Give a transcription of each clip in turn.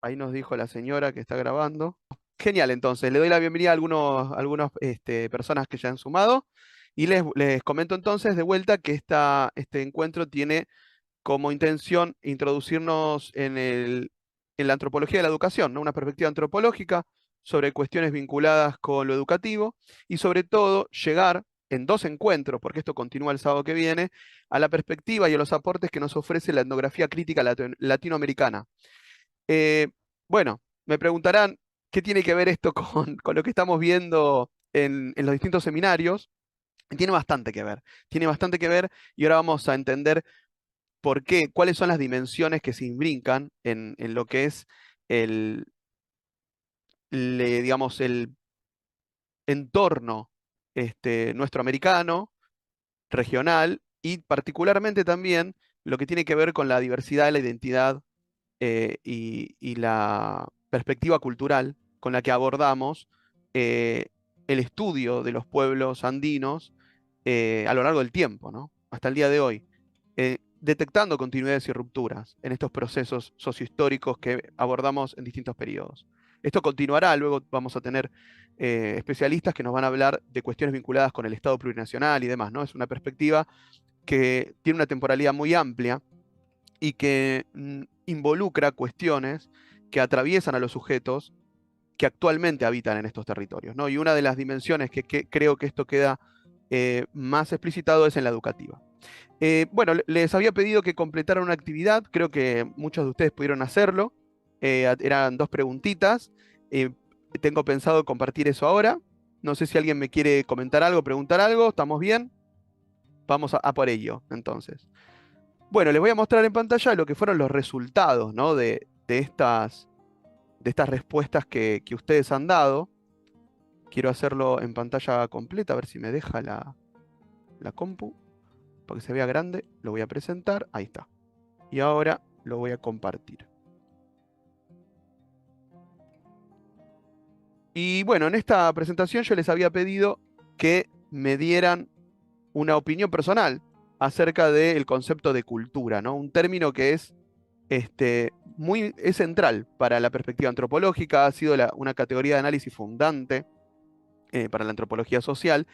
Ahí nos dijo la señora que está grabando. Genial, entonces, le doy la bienvenida a algunas personas que ya han sumado y les comento entonces de vuelta que este encuentro tiene como intención introducirnos en la antropología de la educación, ¿no? Una perspectiva antropológica sobre cuestiones vinculadas con lo educativo y sobre todo llegar en dos encuentros, porque esto continúa el sábado que viene, a la perspectiva y a los aportes que nos ofrece la etnografía crítica latinoamericana. Eh, bueno, me preguntarán qué tiene que ver esto con lo que estamos viendo en los distintos seminarios. Tiene bastante que ver, tiene bastante que ver y ahora vamos a entender por qué, cuáles son las dimensiones que se imbrican en lo que es el, digamos, el entorno nuestro americano, regional y particularmente también lo que tiene que ver con la diversidad, la identidad y la perspectiva cultural con la que abordamos eh, el estudio de los pueblos andinos a lo largo del tiempo, ¿no? Hasta el día de hoy, detectando continuidades y rupturas en estos procesos sociohistóricos que abordamos en distintos periodos. Esto continuará, luego vamos a tener especialistas que nos van a hablar de cuestiones vinculadas con el Estado plurinacional y demás, ¿no? Es una perspectiva que tiene una temporalidad muy amplia y que involucra cuestiones que atraviesan a los sujetos que actualmente habitan en estos territorios, ¿no? Y una de las dimensiones que creo que esto queda más explicitado es en la educativa. Bueno, les había pedido que completaran una actividad, creo que muchos de ustedes pudieron hacerlo. Eran dos preguntitas. eh, Tengo pensado compartir eso ahora. No sé si alguien me quiere comentar algo, preguntar algo. ¿Estamos bien? Vamos a por ello, entonces. Bueno, les voy a mostrar en pantalla lo que fueron los resultados, ¿no? De estas respuestas que ustedes han dado. Quiero hacerlo en pantalla completa, a ver si me deja la compu, para que se vea grande. Lo voy a presentar, ahí está. Y ahora lo voy a compartir. Y bueno, en esta presentación yo les había pedido que me dieran una opinión personal acerca del concepto de cultura, ¿no? Un término que es central para la perspectiva antropológica, ha sido una categoría de análisis fundante para la antropología social,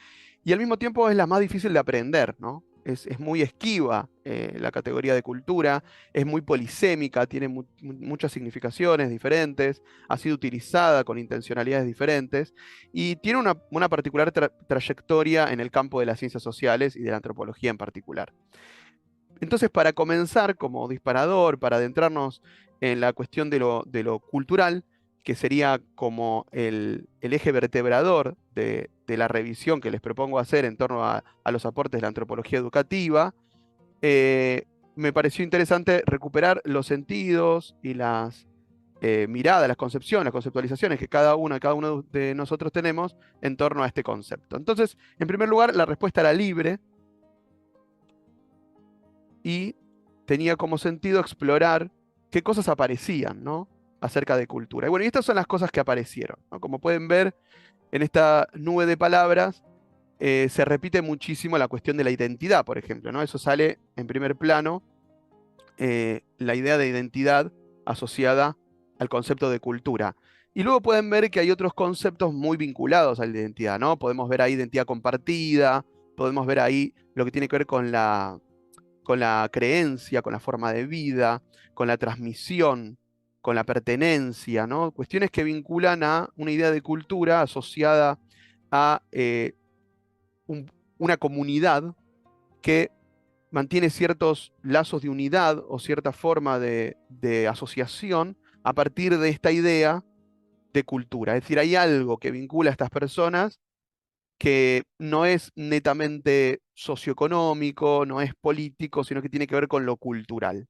y al mismo tiempo es la más difícil de aprender, ¿no? Es muy esquiva la categoría de cultura, es muy polisémica, tiene muchas significaciones diferentes, ha sido utilizada con intencionalidades diferentes y tiene una particular trayectoria en el campo de las ciencias sociales y de la antropología en particular. Entonces, para comenzar como disparador, para adentrarnos en la cuestión de lo cultural, que sería como el eje vertebrador de la revisión que les propongo hacer en torno a los aportes de la antropología educativa, eh, me pareció interesante recuperar los sentidos y las miradas, las concepciones, las conceptualizaciones que cada uno de nosotros tenemos en torno a este concepto. Entonces, en primer lugar, la respuesta era libre y tenía como sentido explorar qué cosas aparecían, ¿no? Acerca de cultura. Y bueno, y estas son las cosas que aparecieron, ¿no? Como pueden ver, en esta nube de palabras se repite muchísimo la cuestión de la identidad, por ejemplo, ¿no? Eso sale en primer plano, la idea de identidad asociada al concepto de cultura. Y luego pueden ver que hay otros conceptos muy vinculados a la identidad, ¿no? Podemos ver ahí identidad compartida, podemos ver ahí lo que tiene que ver con la creencia, con la forma de vida, con la transmisión, con la pertenencia, ¿no? Cuestiones que vinculan a una idea de cultura asociada a una comunidad que mantiene ciertos lazos de unidad o cierta forma de asociación a partir de esta idea de cultura. Es decir, hay algo que vincula a estas personas que no es netamente socioeconómico, no es político, sino que tiene que ver con lo cultural.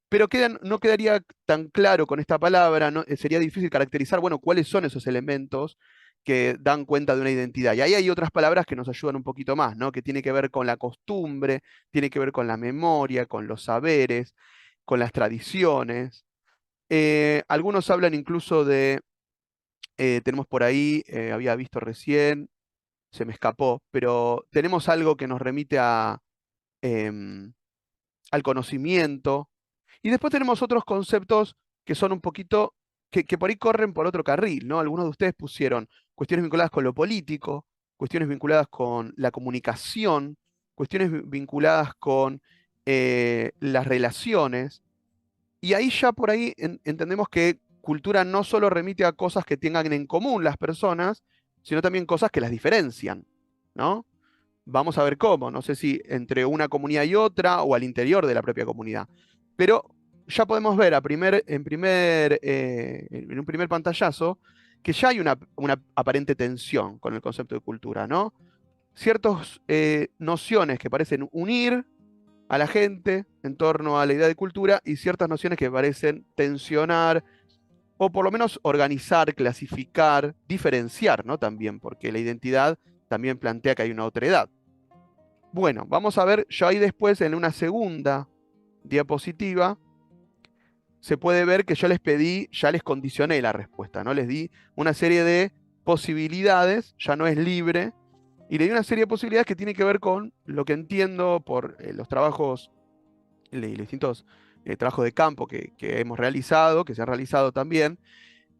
Pero no quedaría tan claro con esta palabra, sería difícil caracterizar, bueno, cuáles son esos elementos que dan cuenta de una identidad. Y ahí hay otras palabras que nos ayudan un poquito más, ¿no? Que tiene que ver con la costumbre, tiene que ver con la memoria, con los saberes, con las tradiciones. Algunos hablan incluso tenemos por ahí, había visto recién, se me escapó, pero tenemos algo que nos remite em, al conocimiento. Y después tenemos otros conceptos que son un poquito, que por ahí corren por otro carril, ¿no? Algunos de ustedes pusieron cuestiones vinculadas con lo político, cuestiones vinculadas con la comunicación, cuestiones vinculadas con las relaciones, y ahí ya por ahí entendemos que cultura no solo remite a cosas que tengan en común las personas, sino también cosas que las diferencian, ¿no? Vamos a ver cómo, no sé si entre una comunidad y otra o al interior de la propia comunidad. Pero ya podemos ver en un primer pantallazo que ya hay una aparente tensión con el concepto de cultura, ¿no? Ciertas nociones que parecen unir a la gente en torno a la idea de cultura y ciertas nociones que parecen tensionar o por lo menos organizar, clasificar, diferenciar, ¿no? También, porque la identidad también plantea que hay una otra edad. Bueno, vamos a ver, ya ahí después en una segunda diapositiva, se puede ver que yo les pedí, ya les condicioné la respuesta, ¿no? Les di una serie de posibilidades, ya no es libre, y le di una serie de posibilidades que tienen que ver con lo que entiendo por los trabajos, los distintos trabajos de campo que hemos realizado, que se han realizado también,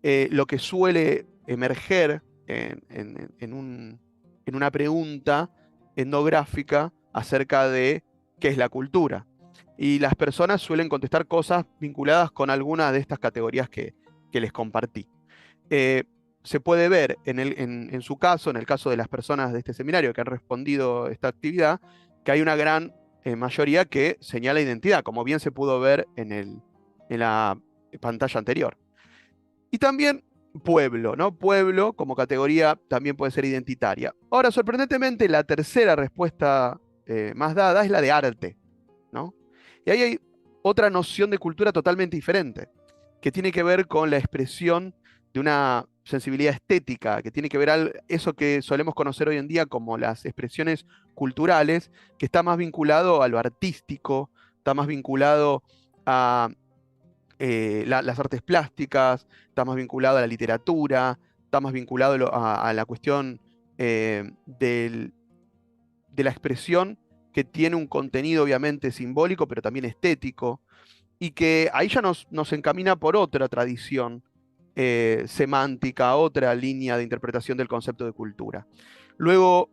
lo que suele emerger en una pregunta etnográfica acerca de qué es la cultura. Y las personas suelen contestar cosas vinculadas con alguna de estas categorías que les compartí. Eh, Se puede ver en su caso, en el caso de las personas de este seminario que han respondido a esta actividad, que hay una gran mayoría que señala identidad, como bien se pudo ver en la pantalla anterior. Y también pueblo, ¿no? Pueblo como categoría también puede ser identitaria. Ahora, sorprendentemente, la tercera respuesta más dada es la de arte, ¿no? Y ahí hay otra noción de cultura totalmente diferente, que tiene que ver con la expresión de una sensibilidad estética, que tiene que ver eso que solemos conocer hoy en día como las expresiones culturales, que está más vinculado a lo artístico, está más vinculado a las artes plásticas, está más vinculado a la literatura, está más vinculado a la cuestión de la expresión que tiene un contenido obviamente simbólico, pero también estético, y que ahí ya nos encamina por otra tradición semántica, otra línea de interpretación del concepto de cultura. Luego,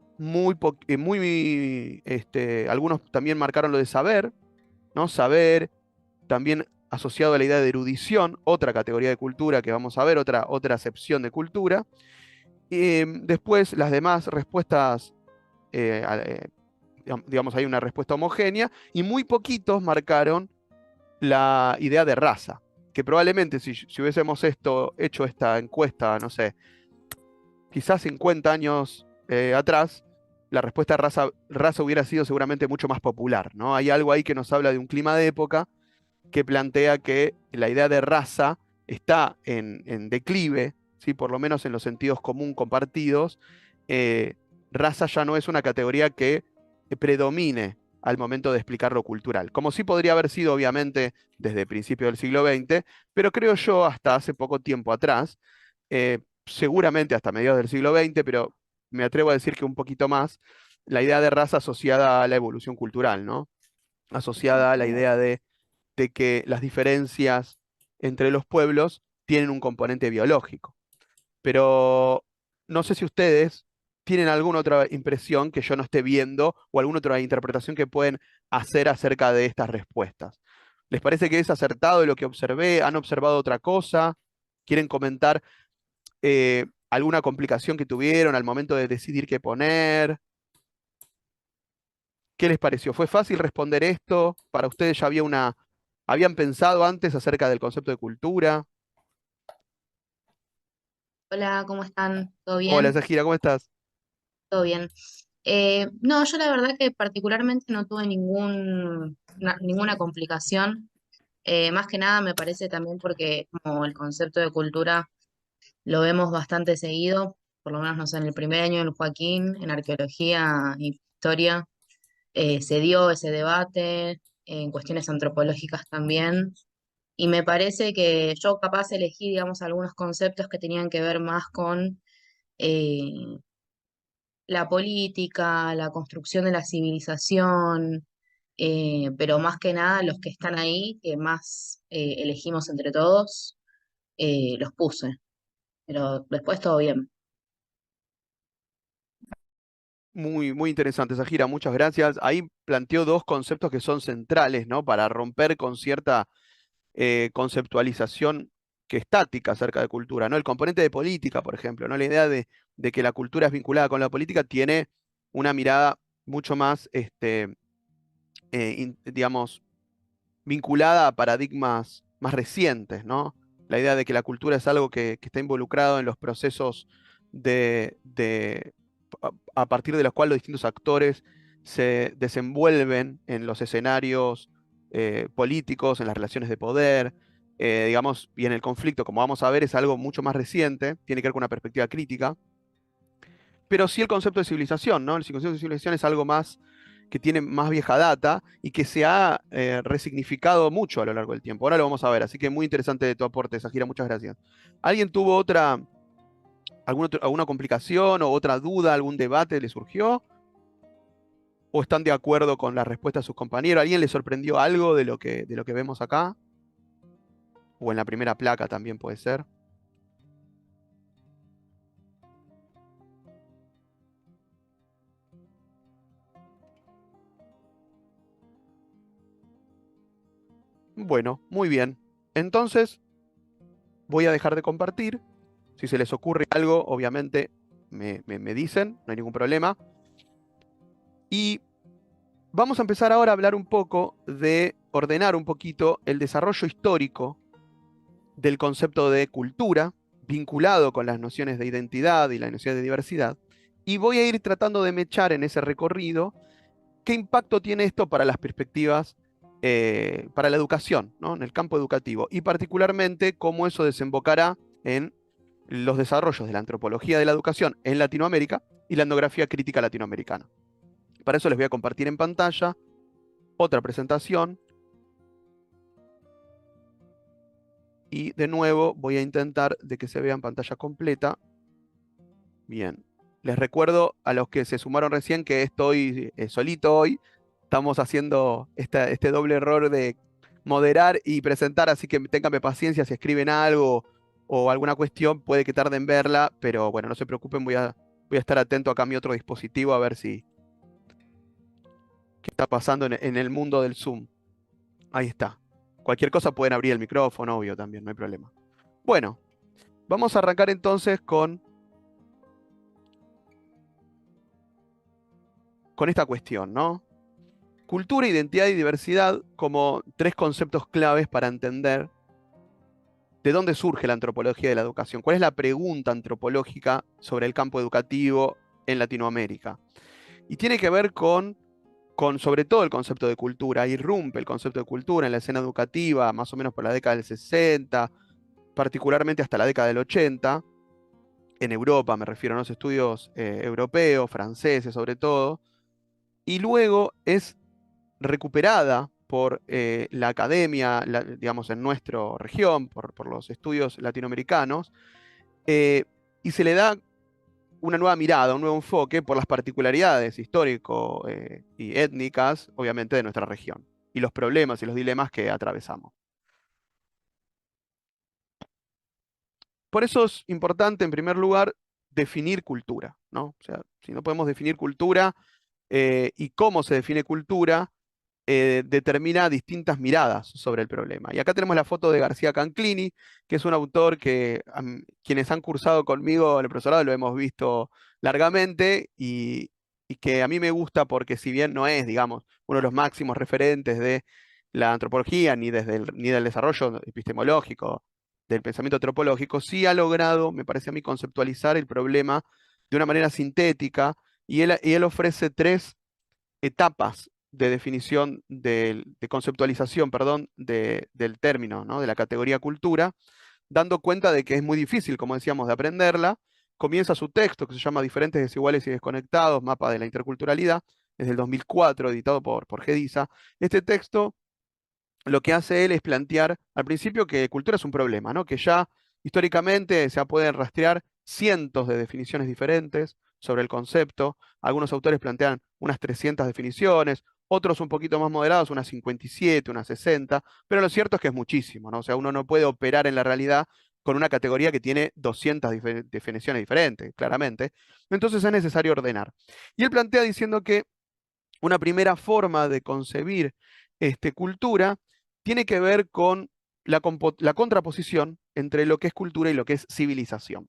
algunos también marcaron lo de saber, ¿no? Saber, también asociado a la idea de erudición, otra categoría de cultura que vamos a ver, otra acepción de cultura. Después, las demás respuestas, digamos, hay una respuesta homogénea, y muy poquitos marcaron la idea de raza, que probablemente si hubiésemos hecho esta encuesta, no sé, quizás 50 años atrás, la respuesta raza hubiera sido seguramente mucho más popular, ¿no? Hay algo ahí que nos habla de un clima de época que plantea que la idea de raza está en declive, ¿sí? Por lo menos en los sentidos común compartidos. eh, Raza ya no es una categoría que predomine al momento de explicar lo cultural, como sí podría haber sido obviamente desde principios del siglo XX, pero creo yo hasta hace poco tiempo atrás, seguramente hasta mediados del siglo XX, pero me atrevo a decir que un poquito más, la idea de raza asociada a la evolución cultural, ¿no? Asociada a la idea de que las diferencias entre los pueblos tienen un componente biológico. Pero no sé si ustedes tienen alguna otra impresión que yo no esté viendo o alguna otra interpretación que pueden hacer acerca de estas respuestas. ¿Les parece que es acertado lo que observé? ¿Han observado otra cosa? ¿Quieren comentar alguna complicación que tuvieron al momento de decidir qué poner? ¿Qué les pareció? ¿Fue fácil responder esto? ¿Para ustedes ya habían pensado antes acerca del concepto de cultura? Hola, ¿cómo están? ¿Todo Hola, bien? Sajira, ¿cómo estás? ¿Todo bien? No, yo la verdad que particularmente no tuve ninguna complicación. Más que nada me parece también porque como el concepto de cultura lo vemos bastante seguido, por lo menos no sé, en el primer año del Joaquín, en arqueología y historia, se dio ese debate, en cuestiones antropológicas también. Y me parece que yo capaz elegí, digamos, algunos conceptos que tenían que ver más con la política, la construcción de la civilización, pero más que nada los que están ahí, que más elegimos entre todos, los puse, pero después todo bien. Muy, muy interesante esa gira, muchas gracias. Ahí planteó dos conceptos que son centrales, ¿no? Para romper con cierta conceptualización que estática acerca de cultura, ¿no? El componente de política, por ejemplo, ¿no? La idea de que la cultura es vinculada con la política tiene una mirada mucho más, digamos, vinculada a paradigmas más recientes, ¿no? La idea de que la cultura es algo que está involucrado en los procesos a partir de los cuales los distintos actores se desenvuelven en los escenarios políticos, en las relaciones de poder, digamos, y en el conflicto, como vamos a ver, es algo mucho más reciente, tiene que ver con una perspectiva crítica, pero sí el concepto de civilización, ¿no? El concepto de civilización es algo más que tiene más vieja data y que se ha resignificado mucho a lo largo del tiempo. Ahora lo vamos a ver, así que muy interesante tu aporte, Sajira, muchas gracias. ¿Alguien tuvo alguna complicación o otra duda, algún debate le surgió? ¿O están de acuerdo con la respuesta de sus compañeros? ¿Alguien le sorprendió algo de lo que vemos acá? O en la primera placa también puede ser. Bueno, muy bien. Entonces, voy a dejar de compartir. Si se les ocurre algo, obviamente me dicen, no hay ningún problema. Y vamos a empezar ahora a hablar un poco de ordenar un poquito el desarrollo histórico del concepto de cultura, vinculado con las nociones de identidad y las nociones de diversidad. Y voy a ir tratando de mechar en ese recorrido qué impacto tiene esto para las perspectivas, para la educación, ¿no? En el campo educativo. Y particularmente cómo eso desembocará en los desarrollos de la antropología de la educación en Latinoamérica y la etnografía crítica latinoamericana. Para eso les voy a compartir en pantalla otra presentación y de nuevo voy a intentar de que se vea en pantalla completa. Bien, les recuerdo a los que se sumaron recién que estoy solito hoy. Estamos haciendo este doble error de moderar y presentar, así que ténganme paciencia si escriben algo o alguna cuestión, puede que tarden en verla, pero bueno, no se preocupen, voy a estar atento acá a mi otro dispositivo a ver si qué está pasando en el mundo del Zoom. Ahí está. Cualquier cosa pueden abrir el micrófono, obvio, también, no hay problema. Bueno, vamos a arrancar entonces con esta cuestión, ¿no? Cultura, identidad y diversidad como tres conceptos claves para entender de dónde surge la antropología de la educación. ¿Cuál es la pregunta antropológica sobre el campo educativo en Latinoamérica? Y tiene que ver con sobre todo el concepto de cultura. Irrumpe el concepto de cultura en la escena educativa más o menos por la década del 60, particularmente hasta la década del 80, en Europa, me refiero a los estudios europeos, franceses sobre todo, y luego es recuperada por la academia, digamos, en nuestra región, por los estudios latinoamericanos, eh, y se le da una nueva mirada, un nuevo enfoque por las particularidades histórico y étnicas, obviamente, de nuestra región, y los problemas y los dilemas que atravesamos. Por eso es importante, en primer lugar, definir cultura, ¿no? O sea, si no podemos definir cultura y cómo se define cultura, determina distintas miradas sobre el problema. Y acá tenemos la foto de García Canclini, que es un autor que quienes han cursado conmigo en el profesorado lo hemos visto largamente y que a mí me gusta porque si bien no es, digamos, uno de los máximos referentes de la antropología ni del desarrollo epistemológico del pensamiento antropológico, sí ha logrado, me parece a mí, conceptualizar el problema de una manera sintética y él ofrece tres etapas de definición, de conceptualización, perdón, del término, ¿no? De la categoría cultura, dando cuenta de que es muy difícil, como decíamos, de aprenderla. Comienza su texto que se llama Diferentes, Desiguales y Desconectados, Mapa de la Interculturalidad, es del 2004, editado por Gedisa. Este texto lo que hace él es plantear al principio que cultura es un problema, ¿no? Que ya históricamente se pueden rastrear cientos de definiciones diferentes sobre el concepto. Algunos autores plantean unas 300 definiciones, otros un poquito más moderados, unas 57, unas 60, pero lo cierto es que es muchísimo, ¿no? O sea, uno no puede operar en la realidad con una categoría que tiene 200 definiciones diferentes, claramente. Entonces es necesario ordenar. Y él plantea diciendo que una primera forma de concebir cultura tiene que ver con la contraposición entre lo que es cultura y lo que es civilización.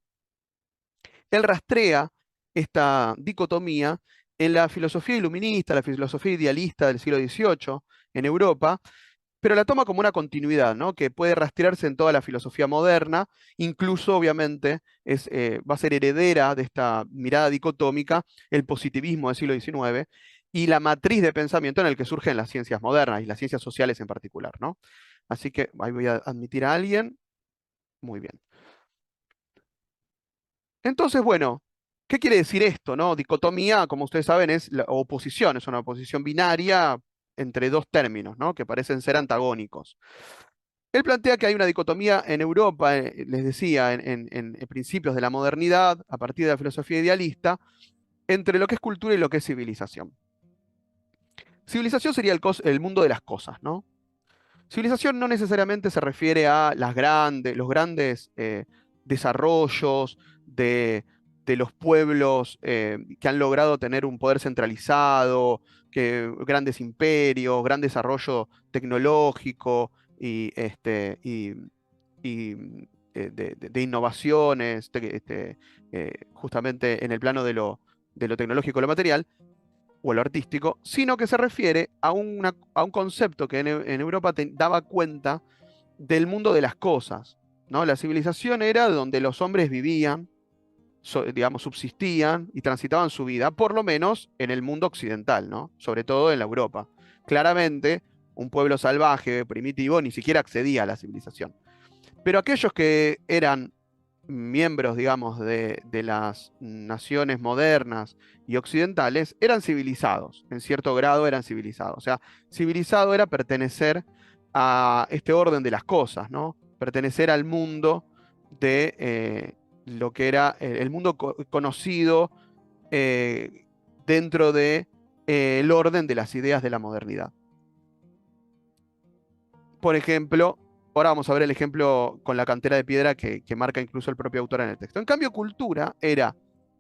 Él rastrea esta dicotomía en la filosofía iluminista, la filosofía idealista del siglo XVIII en Europa, pero la toma como una continuidad, ¿no? Que puede rastrearse en toda la filosofía moderna, incluso obviamente va a ser heredera de esta mirada dicotómica el positivismo del siglo XIX y la matriz de pensamiento en el que surgen las ciencias modernas y las ciencias sociales en particular, ¿no? Así que ahí voy a admitir a alguien. Muy bien. Entonces, bueno, ¿qué quiere decir esto, no? Dicotomía, como ustedes saben, es la oposición, es una oposición binaria entre dos términos, ¿no? Que parecen ser antagónicos. Él plantea que hay una dicotomía en Europa, les decía, en principios de la modernidad, a partir de la filosofía idealista, entre lo que es cultura y lo que es civilización. Civilización sería el mundo de las cosas, ¿no? Civilización no necesariamente se refiere a los grandes desarrollos de los pueblos que han logrado tener un poder centralizado, grandes imperios, gran desarrollo tecnológico y de innovaciones, justamente en el plano de lo tecnológico y lo material, o lo artístico, sino que se refiere a un concepto que en Europa daba cuenta del mundo de las cosas, ¿no? La civilización era donde los hombres vivían, digamos, subsistían y transitaban su vida, por lo menos en el mundo occidental, ¿no? Sobre todo en la Europa. Claramente, un pueblo salvaje, primitivo, ni siquiera accedía a la civilización. Pero aquellos que eran miembros, digamos, de las naciones modernas y occidentales, eran civilizados, en cierto grado eran civilizados. O sea, civilizado era pertenecer a este orden de las cosas, ¿no? Pertenecer al mundo de lo que era el mundo conocido eh, dentro de el orden de las ideas de la modernidad. Por ejemplo, ahora vamos a ver el ejemplo con la cantera de piedra que marca incluso el propio autor en el texto. En cambio, cultura era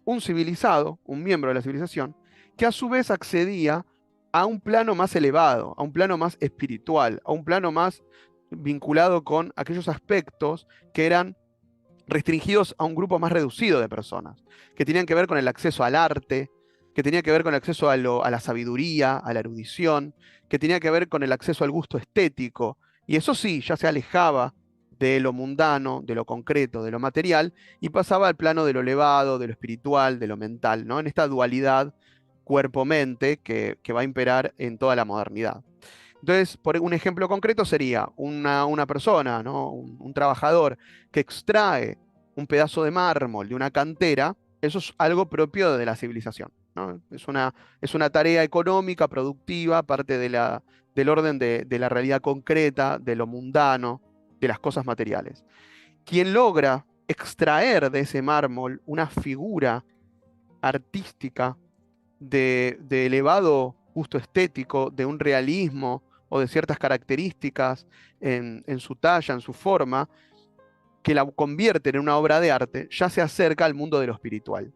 un civilizado, un miembro de la civilización, que a su vez accedía a un plano más elevado, a un plano más espiritual, a un plano más vinculado con aquellos aspectos que eran restringidos a un grupo más reducido de personas, que tenían que ver con el acceso al arte, que tenía que ver con el acceso a la sabiduría, a la erudición, que tenía que ver con el acceso al gusto estético, y eso sí, ya se alejaba de lo mundano, de lo concreto, de lo material, y pasaba al plano de lo elevado, de lo espiritual, de lo mental, ¿no? En esta dualidad cuerpo-mente que va a imperar en toda la modernidad. Entonces, por un ejemplo concreto sería una persona, ¿no? Un trabajador que extrae un pedazo de mármol de una cantera, eso es algo propio de la civilización, ¿no? Es una tarea económica, productiva, parte del orden de la realidad concreta, de lo mundano, de las cosas materiales. Quien logra extraer de ese mármol una figura artística de elevado gusto estético, de un realismo o de ciertas características en su talla, en su forma, que la convierten en una obra de arte, ya se acerca al mundo de lo espiritual.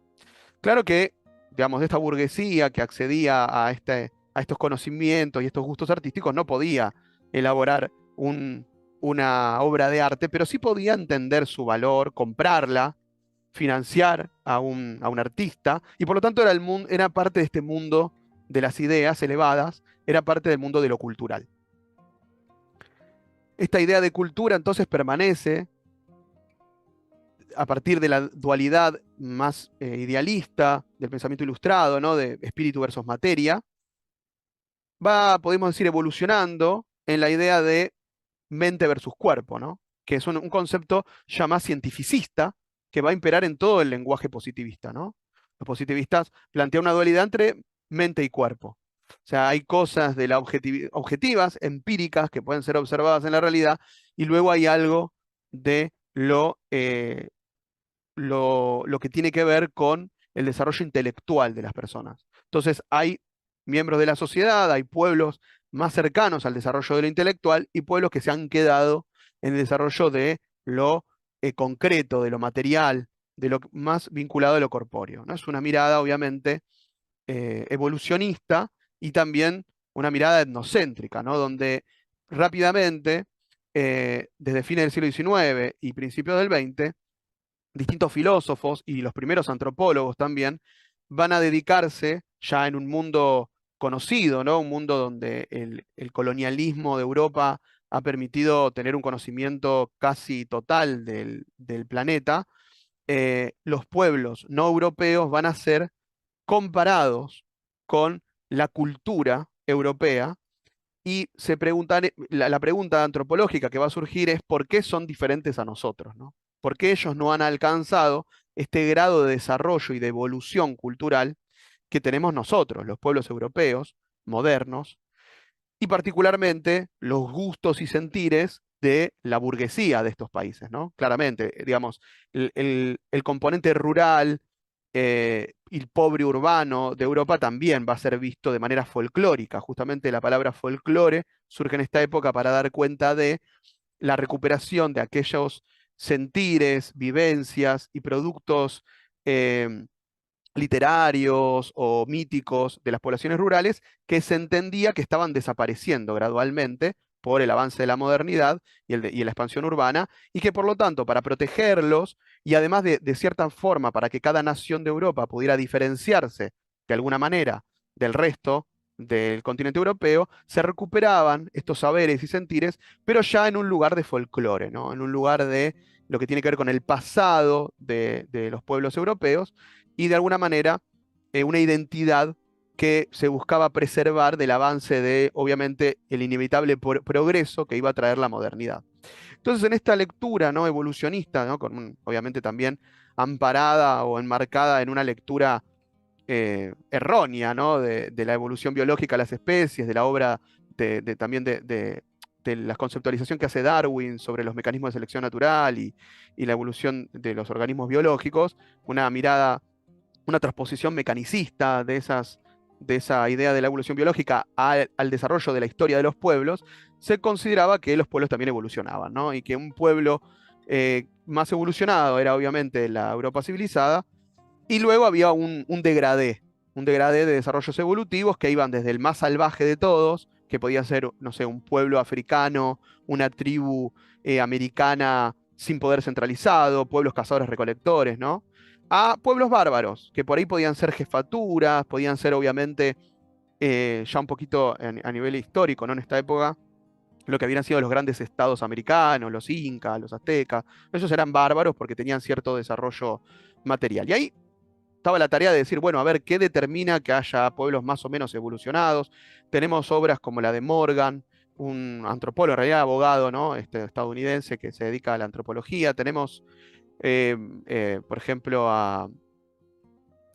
Claro que, digamos, de esta burguesía que accedía a estos conocimientos y estos gustos artísticos no podía elaborar una obra de arte, pero sí podía entender su valor, comprarla, financiar a un artista, y por lo tanto era parte de este mundo de las ideas elevadas, era parte del mundo de lo cultural. Esta idea de cultura entonces permanece a partir de la dualidad más idealista del pensamiento ilustrado, ¿no? De espíritu versus materia, podemos decir, evolucionando en la idea de mente versus cuerpo, ¿no? Que es un concepto ya más cientificista que va a imperar en todo el lenguaje positivista, ¿no? Los positivistas plantean una dualidad entre mente y cuerpo. O sea, hay cosas de la objetivas, empíricas, que pueden ser observadas en la realidad, y luego hay algo de lo que tiene que ver con el desarrollo intelectual de las personas. Entonces, hay miembros de la sociedad, hay pueblos más cercanos al desarrollo de lo intelectual y pueblos que se han quedado en el desarrollo de lo concreto, de lo material, de lo más vinculado a lo corpóreo, ¿no? Es una mirada, obviamente, evolucionista y también una mirada etnocéntrica, ¿no? Donde rápidamente, desde fines del siglo XIX y principios del XX, distintos filósofos y los primeros antropólogos también van a dedicarse ya en un mundo conocido, ¿no? Un mundo donde el colonialismo de Europa ha permitido tener un conocimiento casi total del planeta. Los pueblos no europeos van a ser comparados con la cultura europea y se preguntan, la pregunta antropológica que va a surgir es ¿por qué son diferentes a nosotros, ¿no? ¿Por qué ellos no han alcanzado este grado de desarrollo y de evolución cultural que tenemos nosotros, los pueblos europeos modernos, y particularmente los gustos y sentires de la burguesía de estos países, ¿no? Claramente, digamos, el componente rural y el pobre urbano de Europa también va a ser visto de manera folclórica. Justamente la palabra folclore surge en esta época para dar cuenta de la recuperación de aquellos sentires, vivencias y productos em, literarios o míticos de las poblaciones rurales que se entendía que estaban desapareciendo gradualmente por el avance de la modernidad y la expansión urbana, y que por lo tanto para protegerlos y además de cierta forma para que cada nación de Europa pudiera diferenciarse de alguna manera del resto del continente europeo, se recuperaban estos saberes y sentires, pero ya en un lugar de folclore, ¿no? En un lugar de lo que tiene que ver con el pasado de los pueblos europeos y de alguna manera una identidad que se buscaba preservar del avance de, obviamente, el inevitable progreso que iba a traer la modernidad. Entonces, en esta lectura, ¿no? Evolucionista, ¿no? Obviamente también amparada o enmarcada en una lectura errónea, ¿no? De la evolución biológica de las especies, de la obra también de la conceptualización que hace Darwin sobre los mecanismos de selección natural y la evolución de los organismos biológicos, una mirada, una transposición mecanicista de esa idea de la evolución biológica al desarrollo de la historia de los pueblos, se consideraba que los pueblos también evolucionaban, ¿no? Y que un pueblo más evolucionado era obviamente la Europa civilizada, y luego había un degradé de desarrollos evolutivos que iban desde el más salvaje de todos, que podía ser, no sé, un pueblo africano, una tribu americana sin poder centralizado, pueblos cazadores-recolectores, ¿no? A pueblos bárbaros, que por ahí podían ser jefaturas, podían ser obviamente ya un poquito a nivel histórico, ¿no? En esta época, lo que habían sido los grandes estados americanos, los incas, los aztecas, ellos eran bárbaros porque tenían cierto desarrollo material. Y ahí estaba la tarea de decir, bueno, a ver, ¿qué determina que haya pueblos más o menos evolucionados? Tenemos obras como la de Morgan, un antropólogo, en realidad abogado, ¿no? Estadounidense que se dedica a la antropología. Tenemos, por ejemplo, a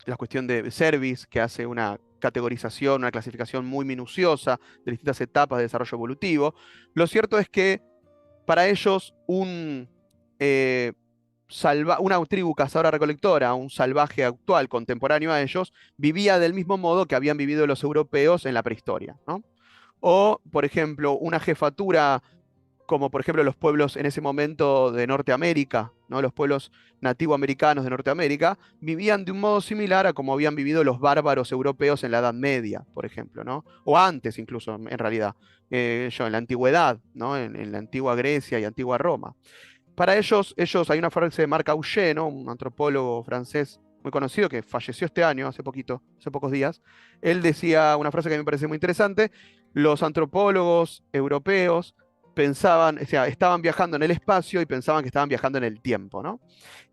la cuestión de Service, que hace una categorización, una clasificación muy minuciosa de distintas etapas de desarrollo evolutivo. Lo cierto es que para ellos eh, una tribu cazadora-recolectora, un salvaje actual, contemporáneo a ellos, vivía del mismo modo que habían vivido los europeos en la prehistoria, ¿no? O, por ejemplo, una jefatura como por ejemplo los pueblos en ese momento de Norteamérica, ¿no? Los pueblos nativoamericanos de Norteamérica, vivían de un modo similar a como habían vivido los bárbaros europeos en la Edad Media, por ejemplo, ¿no? O antes incluso, en realidad, en la antigüedad, ¿no? En la antigua Grecia y antigua Roma. Para ellos hay una frase de Marc Augé, ¿no? Un antropólogo francés muy conocido que falleció este año, hace poquito, hace pocos días. Él decía una frase que me parece muy interesante: los antropólogos europeos pensaban, o sea, estaban viajando en el espacio y pensaban que estaban viajando en el tiempo, ¿no?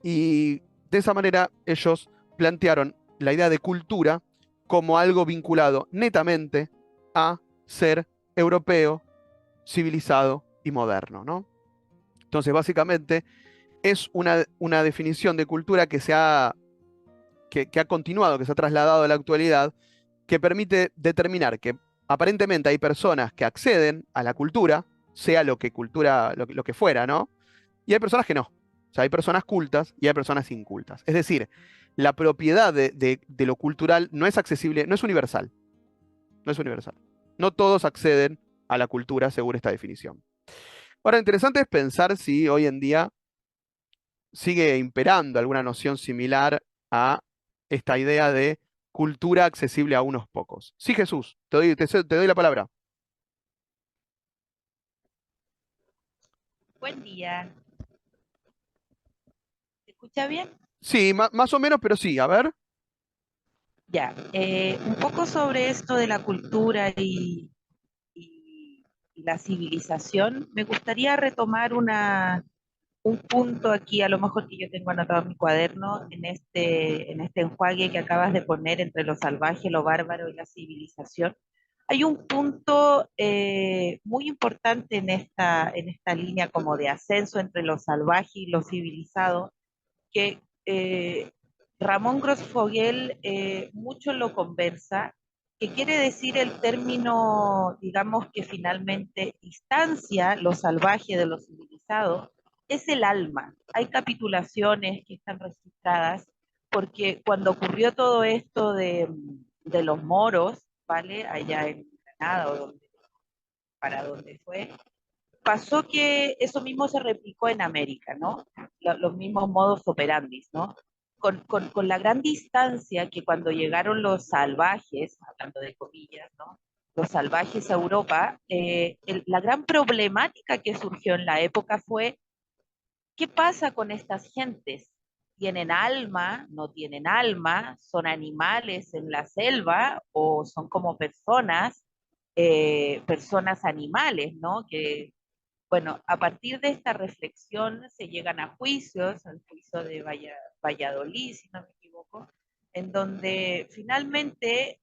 Y de esa manera ellos plantearon la idea de cultura como algo vinculado netamente a ser europeo, civilizado y moderno, ¿no? Entonces, básicamente, es una definición de cultura que ha continuado, que se ha trasladado a la actualidad, que permite determinar que aparentemente hay personas que acceden a la cultura, sea lo que cultura, lo que fuera, ¿no? Y hay personas que no. O sea, hay personas cultas y hay personas incultas. Es decir, la propiedad de lo cultural no es accesible, no es universal. no es universal. No todos acceden a la cultura según esta definición. Ahora, interesante es pensar si hoy en día sigue imperando alguna noción similar a esta idea de cultura accesible a unos pocos. Sí, Jesús, te doy la palabra. Buen día. ¿Se escucha bien? Sí, más o menos, pero sí, a ver. Ya. Un poco sobre esto de la cultura y la civilización. Me gustaría retomar un punto aquí, a lo mejor que yo tengo anotado en mi cuaderno, en este enjuague que acabas de poner entre lo salvaje, lo bárbaro y la civilización. Hay un punto muy importante en esta línea como de ascenso entre lo salvaje y lo civilizado, que Ramón Grosfoguel mucho lo conversa, que quiere decir el término, digamos, que finalmente distancia lo salvaje de lo civilizado, es el alma. Hay capitulaciones que están registradas, porque cuando ocurrió todo esto de los moros, ¿vale? Allá en Granada, o para donde fue, pasó que eso mismo se replicó en América, ¿no? Los mismos modos operandis, ¿no? Con la gran distancia que cuando llegaron los salvajes, hablando de comillas, ¿no? Los salvajes a Europa, la gran problemática que surgió en la época fue, ¿qué pasa con estas gentes? ¿Tienen alma? ¿No tienen alma? ¿Son animales en la selva o son como personas, personas animales, ¿no? Que bueno, a partir de esta reflexión se llegan a juicios, al juicio de Valladolid, si no me equivoco, en donde finalmente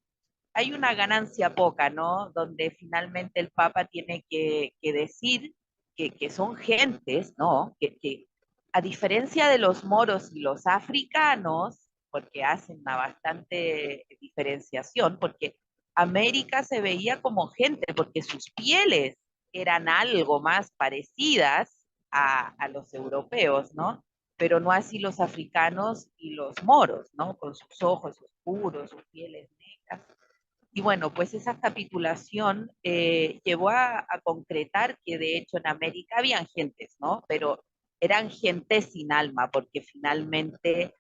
hay una ganancia poca, ¿no? Donde finalmente el Papa tiene que decir que son gentes, ¿no? Que a diferencia de los moros y los africanos, porque hacen una bastante diferenciación, porque América se veía como gente, porque sus pieles eran algo más parecidas a los europeos, ¿no? Pero no así los africanos y los moros, ¿no? Con sus ojos oscuros, sus pieles negras. Y bueno, pues esa capitulación llevó a concretar que de hecho en América habían gentes, ¿no? Pero eran gentes sin alma, porque finalmente,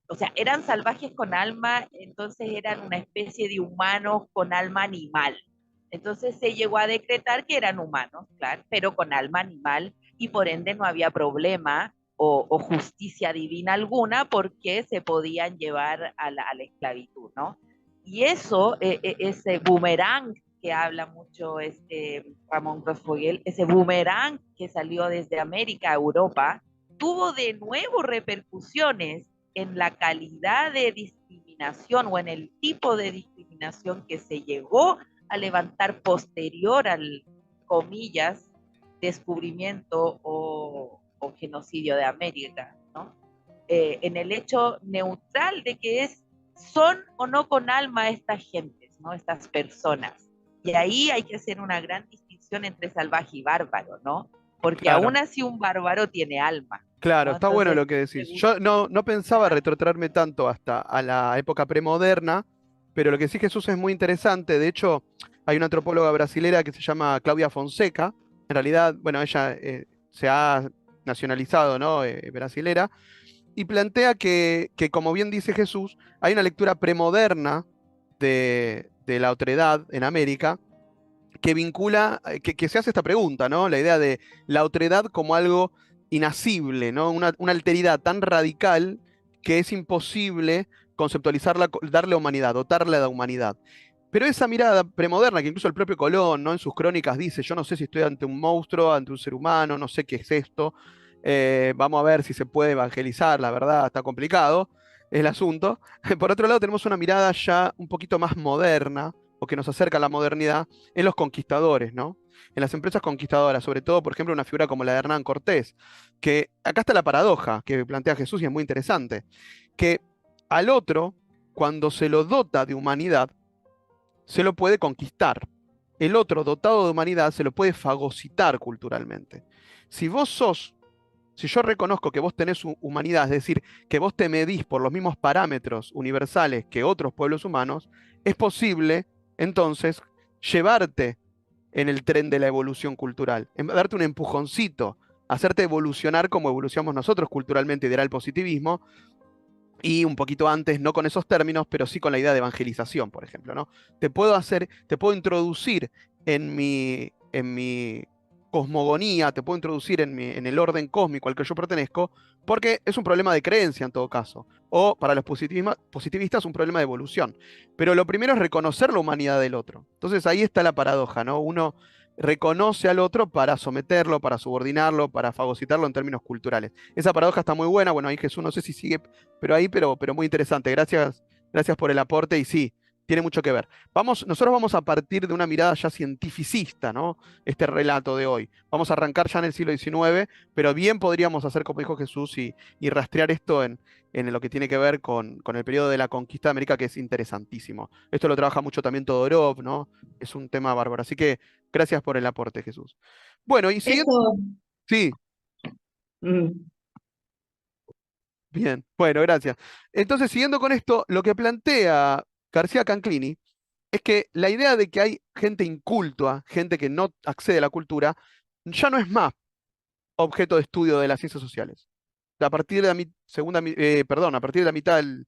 o sea, eran salvajes con alma, entonces eran una especie de humanos con alma animal. Entonces se llegó a decretar que eran humanos, claro, pero con alma animal, y por ende no había problema o justicia divina alguna porque se podían llevar a la esclavitud, ¿no? Y eso, ese boomerang que habla mucho este Ramón Grosfoguel, ese boomerang que salió desde América a Europa, tuvo de nuevo repercusiones en la calidad de discriminación o en el tipo de discriminación que se llegó a levantar posterior al, comillas, descubrimiento o genocidio de América, ¿no? En el hecho neutral de que son o no con alma estas gentes, ¿no? Estas personas. Y ahí hay que hacer una gran distinción entre salvaje y bárbaro, ¿no? Porque Claro, aún así un bárbaro tiene alma, claro, ¿no? está bueno Entonces, lo que decís. Yo no pensaba retrotraerme tanto hasta a la época premoderna, pero lo que sí, Jesús, es muy interesante. De hecho, hay una antropóloga brasilera que se llama Claudia Fonseca. En realidad, bueno, ella se ha nacionalizado, ¿no? Brasilera, y plantea que, como bien dice Jesús, hay una lectura premoderna de la otredad en América que vincula, que se hace esta pregunta, ¿no? La idea de la otredad como algo inasible, ¿no? Una alteridad tan radical que es imposible conceptualizarla, darle humanidad, dotarle de humanidad. Pero esa mirada premoderna, que incluso el propio Colón, ¿no? En sus crónicas dice, yo no sé si estoy ante un monstruo, ante un ser humano, no sé qué es esto, vamos a ver si se puede evangelizar, la verdad está complicado el asunto. Por otro lado, tenemos una mirada ya un poquito más moderna, o que nos acerca a la modernidad, en los conquistadores, ¿no? En las empresas conquistadoras, sobre todo, por ejemplo, una figura como la de Hernán Cortés, que acá está la paradoja que plantea Jesús y es muy interesante, que al otro, cuando se lo dota de humanidad, se lo puede conquistar. El otro, dotado de humanidad, se lo puede fagocitar culturalmente. Si vos sos, si yo reconozco que vos tenés humanidad, es decir, que vos te medís por los mismos parámetros universales que otros pueblos humanos, es posible, entonces, llevarte en el tren de la evolución cultural, darte un empujoncito, hacerte evolucionar como evolucionamos nosotros culturalmente, dirá el positivismo, y un poquito antes, no con esos términos, pero sí con la idea de evangelización, por ejemplo, ¿no? Te puedo introducir en mi cosmogonía, te puedo introducir en el orden cósmico al que yo pertenezco, porque es un problema de creencia en todo caso, o para los positivistas un problema de evolución. Pero lo primero es reconocer la humanidad del otro. Entonces ahí está la paradoja, ¿no? Uno reconoce al otro para someterlo, para subordinarlo, para fagocitarlo en términos culturales. Esa paradoja está muy buena. Bueno, ahí Jesús no sé si sigue pero ahí, pero muy interesante. Gracias, gracias por el aporte y sí, tiene mucho que ver. Nosotros vamos a partir de una mirada ya cientificista, ¿no? Este relato de hoy. Vamos a arrancar ya en el siglo XIX, pero bien podríamos hacer como dijo Jesús y rastrear esto en lo que tiene que ver con el periodo de la conquista de América, que es interesantísimo. Esto lo trabaja mucho también Todorov, ¿no? Es un tema bárbaro. Así que gracias por el aporte, Jesús. Bueno, y siguiendo, Eso, sí, mm, bien, bueno, gracias. Entonces, siguiendo con esto, lo que plantea García Canclini es que la idea de que hay gente inculta, gente que no accede a la cultura, ya no es más objeto de estudio de las ciencias sociales. A partir de la perdón, a partir de la mitad del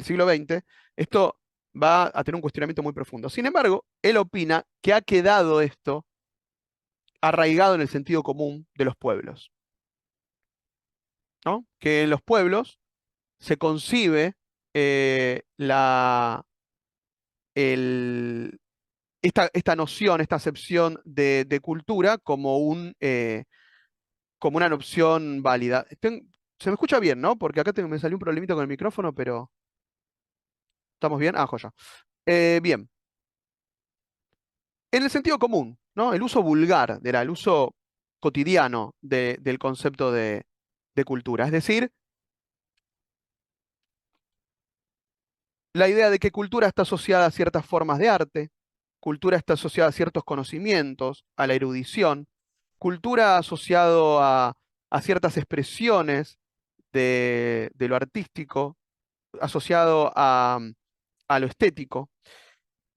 siglo XX, esto va a tener un cuestionamiento muy profundo. Sin embargo, él opina que ha quedado esto arraigado en el sentido común de los pueblos, ¿no? Que en los pueblos se concibe el, esta noción, esta acepción de cultura como como una opción válida. Se me escucha bien, ¿no? Porque acá me salió un problemito con el micrófono, pero ¿estamos bien? Ah, joya. Bien. En el sentido común, ¿no? El uso vulgar, el uso cotidiano del concepto de cultura. Es decir, la idea de que cultura está asociada a ciertas formas de arte, cultura está asociada a ciertos conocimientos, a la erudición, cultura asociado a ciertas expresiones de lo artístico, asociado a lo estético.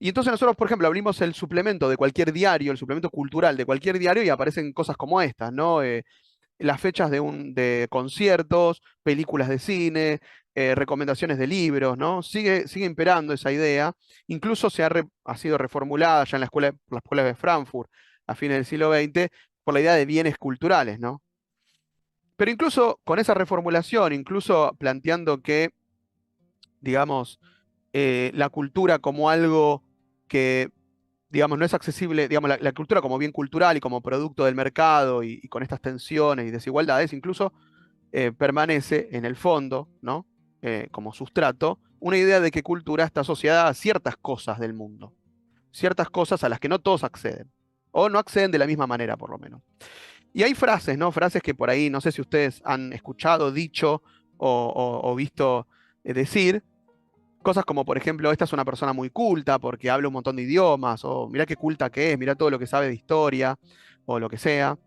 Y entonces nosotros, por ejemplo, abrimos el suplemento de cualquier diario, el suplemento cultural de cualquier diario y aparecen cosas como estas, ¿no? Las fechas de conciertos, películas de cine, recomendaciones de libros, ¿no? Sigue imperando esa idea. Incluso ha sido reformulada ya en la escuela de Frankfurt a fines del siglo XX por la idea de bienes culturales, ¿no? Pero incluso con esa reformulación, incluso planteando que, digamos, la cultura como algo que, digamos, no es accesible, digamos, la cultura como bien cultural y como producto del mercado y con estas tensiones y desigualdades, incluso permanece en el fondo, ¿no? Como sustrato, una idea de que cultura está asociada a ciertas cosas del mundo, ciertas cosas a las que no todos acceden, o no acceden de la misma manera, por lo menos. Y hay frases, ¿no? Frases que por ahí, no sé si ustedes han escuchado, dicho o visto decir, cosas como, por ejemplo, esta es una persona muy culta porque habla un montón de idiomas, o mirá qué culta que es, mirá todo lo que sabe de historia, o lo que sea.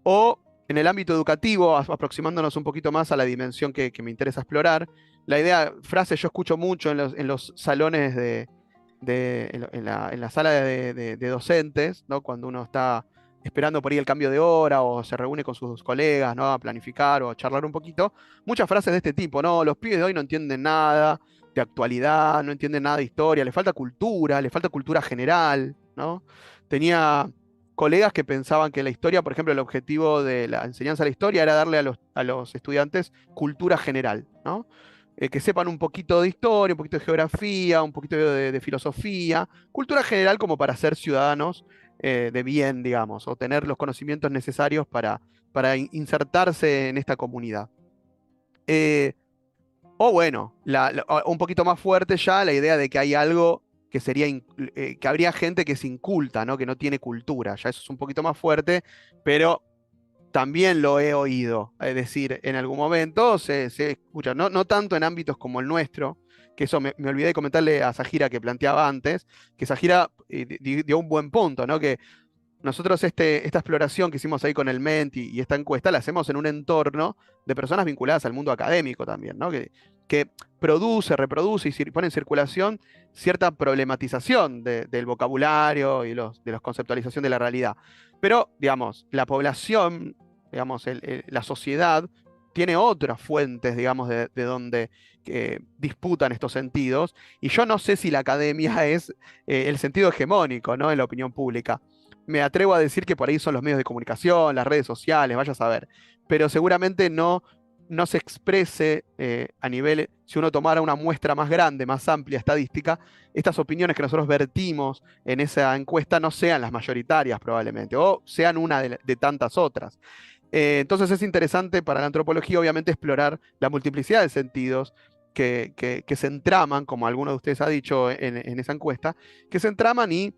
O en el ámbito educativo, aproximándonos un poquito más a la dimensión que me interesa explorar, la idea, frase yo escucho mucho en los salones en la sala de docentes, ¿no? Cuando uno está esperando por ahí el cambio de hora o se reúne con sus colegas, ¿no? A planificar o a charlar un poquito. Muchas frases de este tipo, ¿no? Los pibes de hoy no entienden nada de actualidad, no entienden nada de historia, les falta cultura general, ¿no? Tenía colegas que pensaban que la historia, por ejemplo, el objetivo de la enseñanza de la historia era darle a los estudiantes cultura general, ¿no? Que sepan un poquito de historia, un poquito de geografía, un poquito de filosofía, cultura general como para ser ciudadanos de bien, digamos, o tener los conocimientos necesarios para insertarse en esta comunidad. Eh, o bueno, un poquito más fuerte ya la idea de que hay algo que que habría gente que es inculta, ¿no? Que no tiene cultura. Ya eso es un poquito más fuerte, pero también lo he oído. Es decir, en algún momento se escucha, no tanto en ámbitos como el nuestro, que eso me olvidé de comentarle a Zahira que planteaba antes, que Zahira dio un buen punto, ¿no? Que nosotros esta exploración que hicimos ahí con el Menti y esta encuesta la hacemos en un entorno de personas vinculadas al mundo académico también, ¿no? Que produce, reproduce y pone en circulación cierta problematización del vocabulario y de la conceptualización de la realidad. Pero, digamos, la población, digamos, la sociedad tiene otras fuentes, digamos, de donde disputan estos sentidos, y yo no sé si la academia es el sentido hegemónico, ¿no? En la opinión pública. Me atrevo a decir que por ahí son los medios de comunicación, las redes sociales, vaya a saber, pero seguramente no se exprese a nivel, si uno tomara una muestra más grande, más amplia, estadística, estas opiniones que nosotros vertimos en esa encuesta no sean las mayoritarias probablemente, o sean una de tantas otras. Entonces es interesante para la antropología, obviamente, explorar la multiplicidad de sentidos que se entraman, como alguno de ustedes ha dicho en esa encuesta, que se entraman y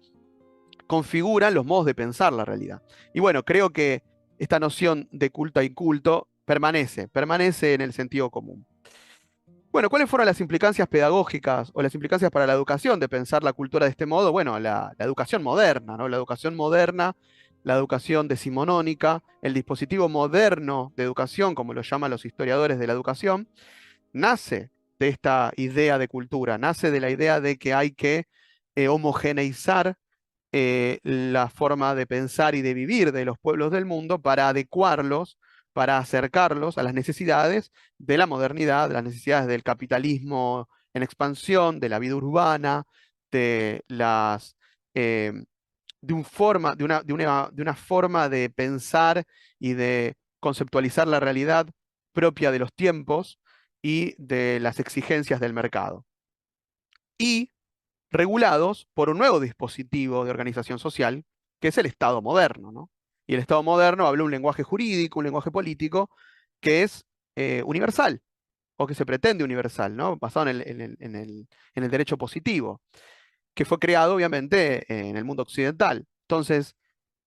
configuran los modos de pensar la realidad. Y bueno, creo que esta noción de culto a inculto permanece en el sentido común. Bueno, ¿cuáles fueron las implicancias pedagógicas o las implicancias para la educación de pensar la cultura de este modo? Bueno, la educación moderna, ¿no? La educación moderna, la educación decimonónica, el dispositivo moderno de educación, como lo llaman los historiadores de la educación, nace de esta idea de cultura, nace de la idea de que hay que homogeneizar la forma de pensar y de vivir de los pueblos del mundo para adecuarlos, para acercarlos a las necesidades de la modernidad, de las necesidades del capitalismo en expansión, de la vida urbana, de las eh, de una forma de pensar y de conceptualizar la realidad propia de los tiempos y de las exigencias del mercado. Y regulados por un nuevo dispositivo de organización social, que es el Estado moderno, ¿no? Y el Estado moderno habla un lenguaje jurídico, un lenguaje político, que es universal, o que se pretende universal, ¿no? Basado en el derecho positivo, que fue creado, obviamente, en el mundo occidental. Entonces,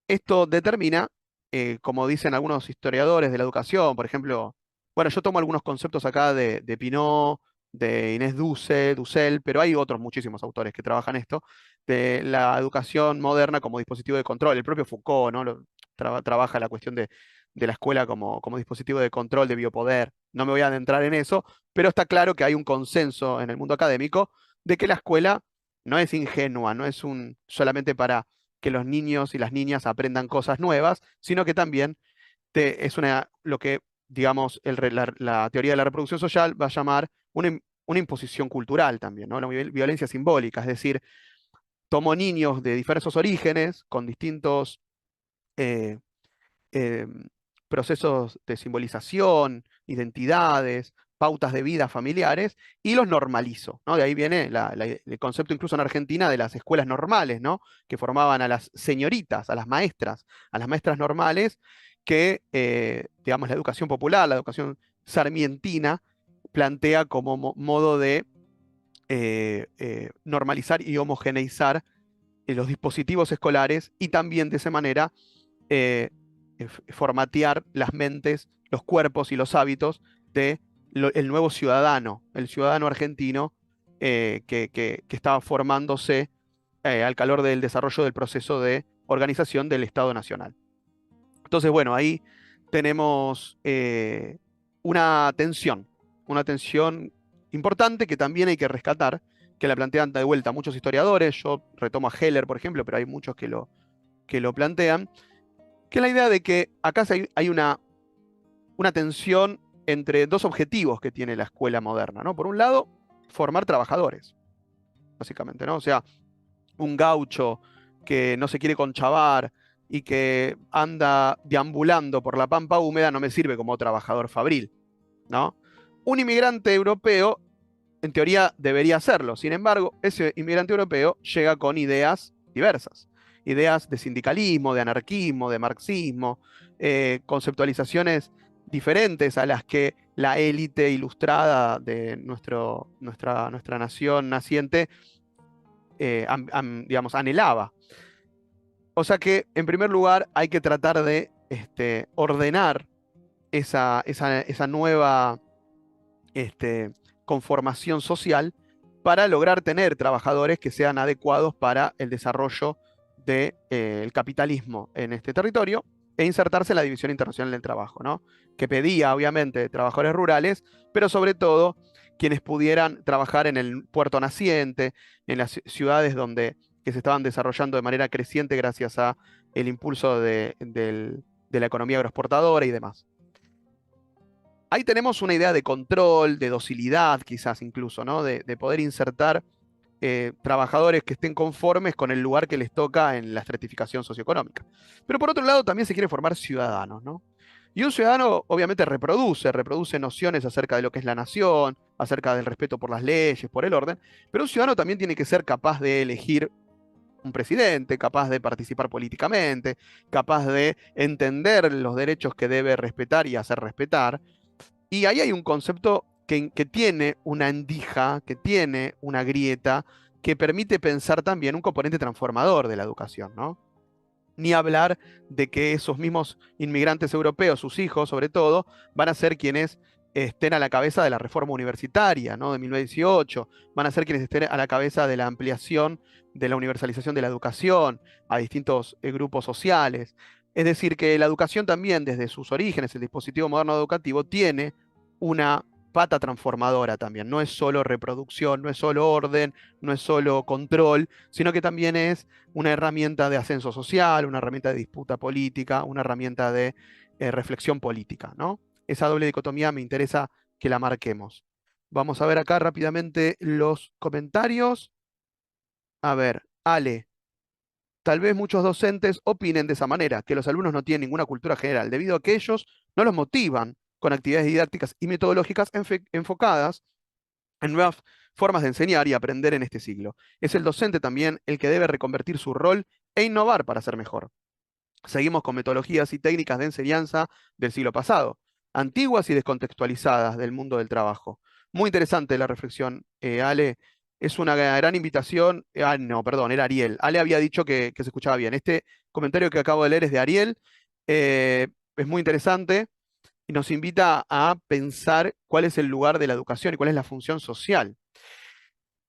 esto determina, como dicen algunos historiadores de la educación, por ejemplo, bueno, yo tomo algunos conceptos acá de Pinot, de Inés Dussel, pero hay otros muchísimos autores que trabajan esto, de la educación moderna como dispositivo de control. El propio Foucault, ¿no? Trabaja la cuestión de la escuela como dispositivo de control, de biopoder. No me voy a adentrar en eso, pero está claro que hay un consenso en el mundo académico de que la escuela no es ingenua, no es solamente para que los niños y las niñas aprendan cosas nuevas, sino que también lo que, digamos, la teoría de la reproducción social va a llamar una imposición cultural también, ¿no? La violencia simbólica, es decir, tomo niños de diversos orígenes, con distintos eh, eh, procesos de simbolización, identidades, pautas de vida familiares, y los normalizo, ¿no? De ahí viene el concepto incluso en Argentina de las escuelas normales, ¿no? Que formaban a las señoritas, a las maestras normales, que, digamos, la educación popular, la educación sarmientina, plantea como modo de normalizar y homogeneizar los dispositivos escolares y también de esa manera eh, formatear las mentes, los cuerpos y los hábitos de el nuevo ciudadano, el ciudadano argentino que estaba formándose al calor del desarrollo del proceso de organización del Estado Nacional. Entonces, bueno, ahí tenemos una tensión importante que también hay que rescatar, que la plantean de vuelta muchos historiadores. Yo retomo a Heller, por ejemplo, pero hay muchos que lo plantean, que es la idea de que acá hay una tensión entre dos objetivos que tiene la escuela moderna, ¿no? Por un lado, formar trabajadores, básicamente, ¿no? O sea, un gaucho que no se quiere conchavar y que anda deambulando por la pampa húmeda no me sirve como trabajador fabril, ¿no? Un inmigrante europeo, en teoría, debería hacerlo. Sin embargo, ese inmigrante europeo llega con ideas diversas. Ideas de sindicalismo, de anarquismo, de marxismo, conceptualizaciones diferentes a las que la élite ilustrada de nuestra nación naciente, digamos, anhelaba. O sea que, en primer lugar, hay que tratar de ordenar esa nueva conformación social para lograr tener trabajadores que sean adecuados para el desarrollo del capitalismo en este territorio e insertarse en la División Internacional del Trabajo, ¿no? Que pedía, obviamente, trabajadores rurales, pero sobre todo quienes pudieran trabajar en el puerto naciente, en las ciudades que se estaban desarrollando de manera creciente gracias a el impulso de la economía agroexportadora y demás. Ahí tenemos una idea de control, de docilidad, quizás incluso, ¿no? De poder insertar trabajadores que estén conformes con el lugar que les toca en la estratificación socioeconómica. Pero por otro lado también se quiere formar ciudadanos, ¿no? Y un ciudadano obviamente reproduce nociones acerca de lo que es la nación, acerca del respeto por las leyes, por el orden, pero un ciudadano también tiene que ser capaz de elegir un presidente, capaz de participar políticamente, capaz de entender los derechos que debe respetar y hacer respetar. Y ahí hay un concepto que tiene una endija, que tiene una grieta, que permite pensar también un componente transformador de la educación, ¿no? Ni hablar de que esos mismos inmigrantes europeos, sus hijos sobre todo, van a ser quienes estén a la cabeza de la reforma universitaria, ¿no? De 1918, van a ser quienes estén a la cabeza de la ampliación de la universalización de la educación a distintos grupos sociales. Es decir, que la educación también, desde sus orígenes, el dispositivo moderno educativo, tiene una pata transformadora también. No es solo reproducción, no es solo orden, no es solo control, sino que también es una herramienta de ascenso social, una herramienta de disputa política, una herramienta de reflexión política, ¿no? Esa doble dicotomía me interesa que la marquemos. Vamos a ver acá rápidamente los comentarios. A ver, Ale. Tal vez muchos docentes opinen de esa manera, que los alumnos no tienen ninguna cultura general, debido a que ellos no los motivan con actividades didácticas y metodológicas enfocadas en nuevas formas de enseñar y aprender en este siglo. Es el docente también el que debe reconvertir su rol e innovar para ser mejor. Seguimos con metodologías y técnicas de enseñanza del siglo pasado, antiguas y descontextualizadas del mundo del trabajo. Muy interesante la reflexión, Ale. Es una gran invitación. No, perdón, era Ariel. Ale había dicho que se escuchaba bien. Este comentario que acabo de leer es de Ariel. Es muy interesante y nos invita a pensar cuál es el lugar de la educación y cuál es la función social.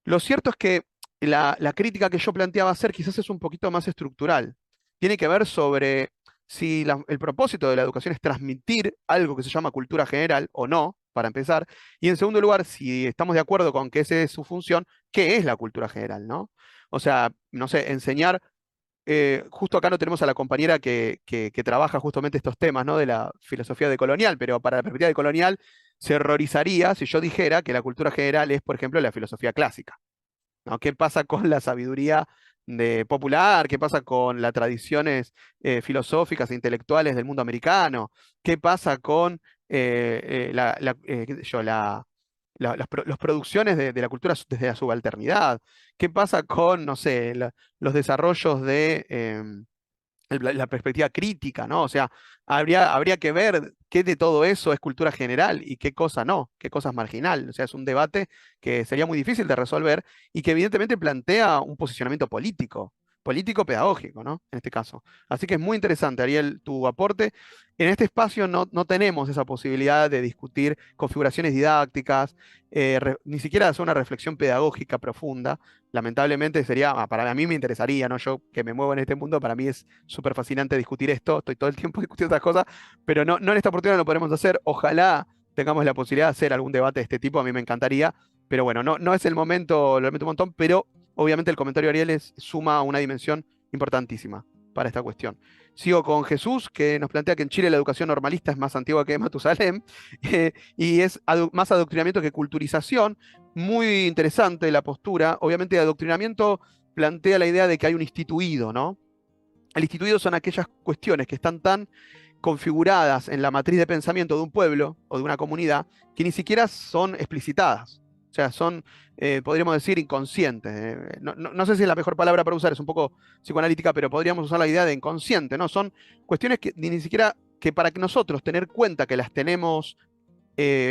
Lo cierto es que la crítica que yo planteaba hacer quizás es un poquito más estructural. Tiene que ver sobre si el propósito de la educación es transmitir algo que se llama cultura general o no, para empezar. Y en segundo lugar, si estamos de acuerdo con que esa es su función, ¿qué es la cultura general, no? O sea, no sé, enseñar justo acá no tenemos a la compañera que trabaja justamente estos temas, ¿no? De la filosofía decolonial, pero para la perspectiva decolonial se horrorizaría si yo dijera que la cultura general es, por ejemplo, la filosofía clásica, ¿no? ¿Qué pasa con la sabiduría popular? ¿Qué pasa con las tradiciones filosóficas e intelectuales del mundo americano? ¿Qué pasa con qué sé yo, las producciones de la cultura desde la subalternidad? ¿Qué pasa con, no sé, los desarrollos de la perspectiva crítica, ¿no? O sea, habría que ver qué de todo eso es cultura general y qué cosa no, qué cosa es marginal. O sea, es un debate que sería muy difícil de resolver y que evidentemente plantea un posicionamiento político pedagógico, ¿no? En este caso. Así que es muy interesante, Ariel, tu aporte. En este espacio no tenemos esa posibilidad de discutir configuraciones didácticas, ni siquiera hacer una reflexión pedagógica profunda. Lamentablemente sería, para mí me interesaría, ¿no? Yo que me muevo en este mundo, para mí es súper fascinante discutir esto, estoy todo el tiempo discutiendo estas cosas, pero no en esta oportunidad lo podremos hacer. Ojalá tengamos la posibilidad de hacer algún debate de este tipo, a mí me encantaría, pero bueno, no es el momento, lo lamento un montón, pero obviamente el comentario de Ariel suma una dimensión importantísima para esta cuestión. Sigo con Jesús, que nos plantea que en Chile la educación normalista es más antigua que Matusalem, y es más adoctrinamiento que culturización. Muy interesante la postura. Obviamente, el adoctrinamiento plantea la idea de que hay un instituido, ¿no? El instituido son aquellas cuestiones que están tan configuradas en la matriz de pensamiento de un pueblo o de una comunidad que ni siquiera son explicitadas. O sea, son, podríamos decir, inconscientes. No sé si es la mejor palabra para usar, es un poco psicoanalítica, pero podríamos usar la idea de inconsciente, ¿no? Son cuestiones que ni siquiera, que para que nosotros tener cuenta que las tenemos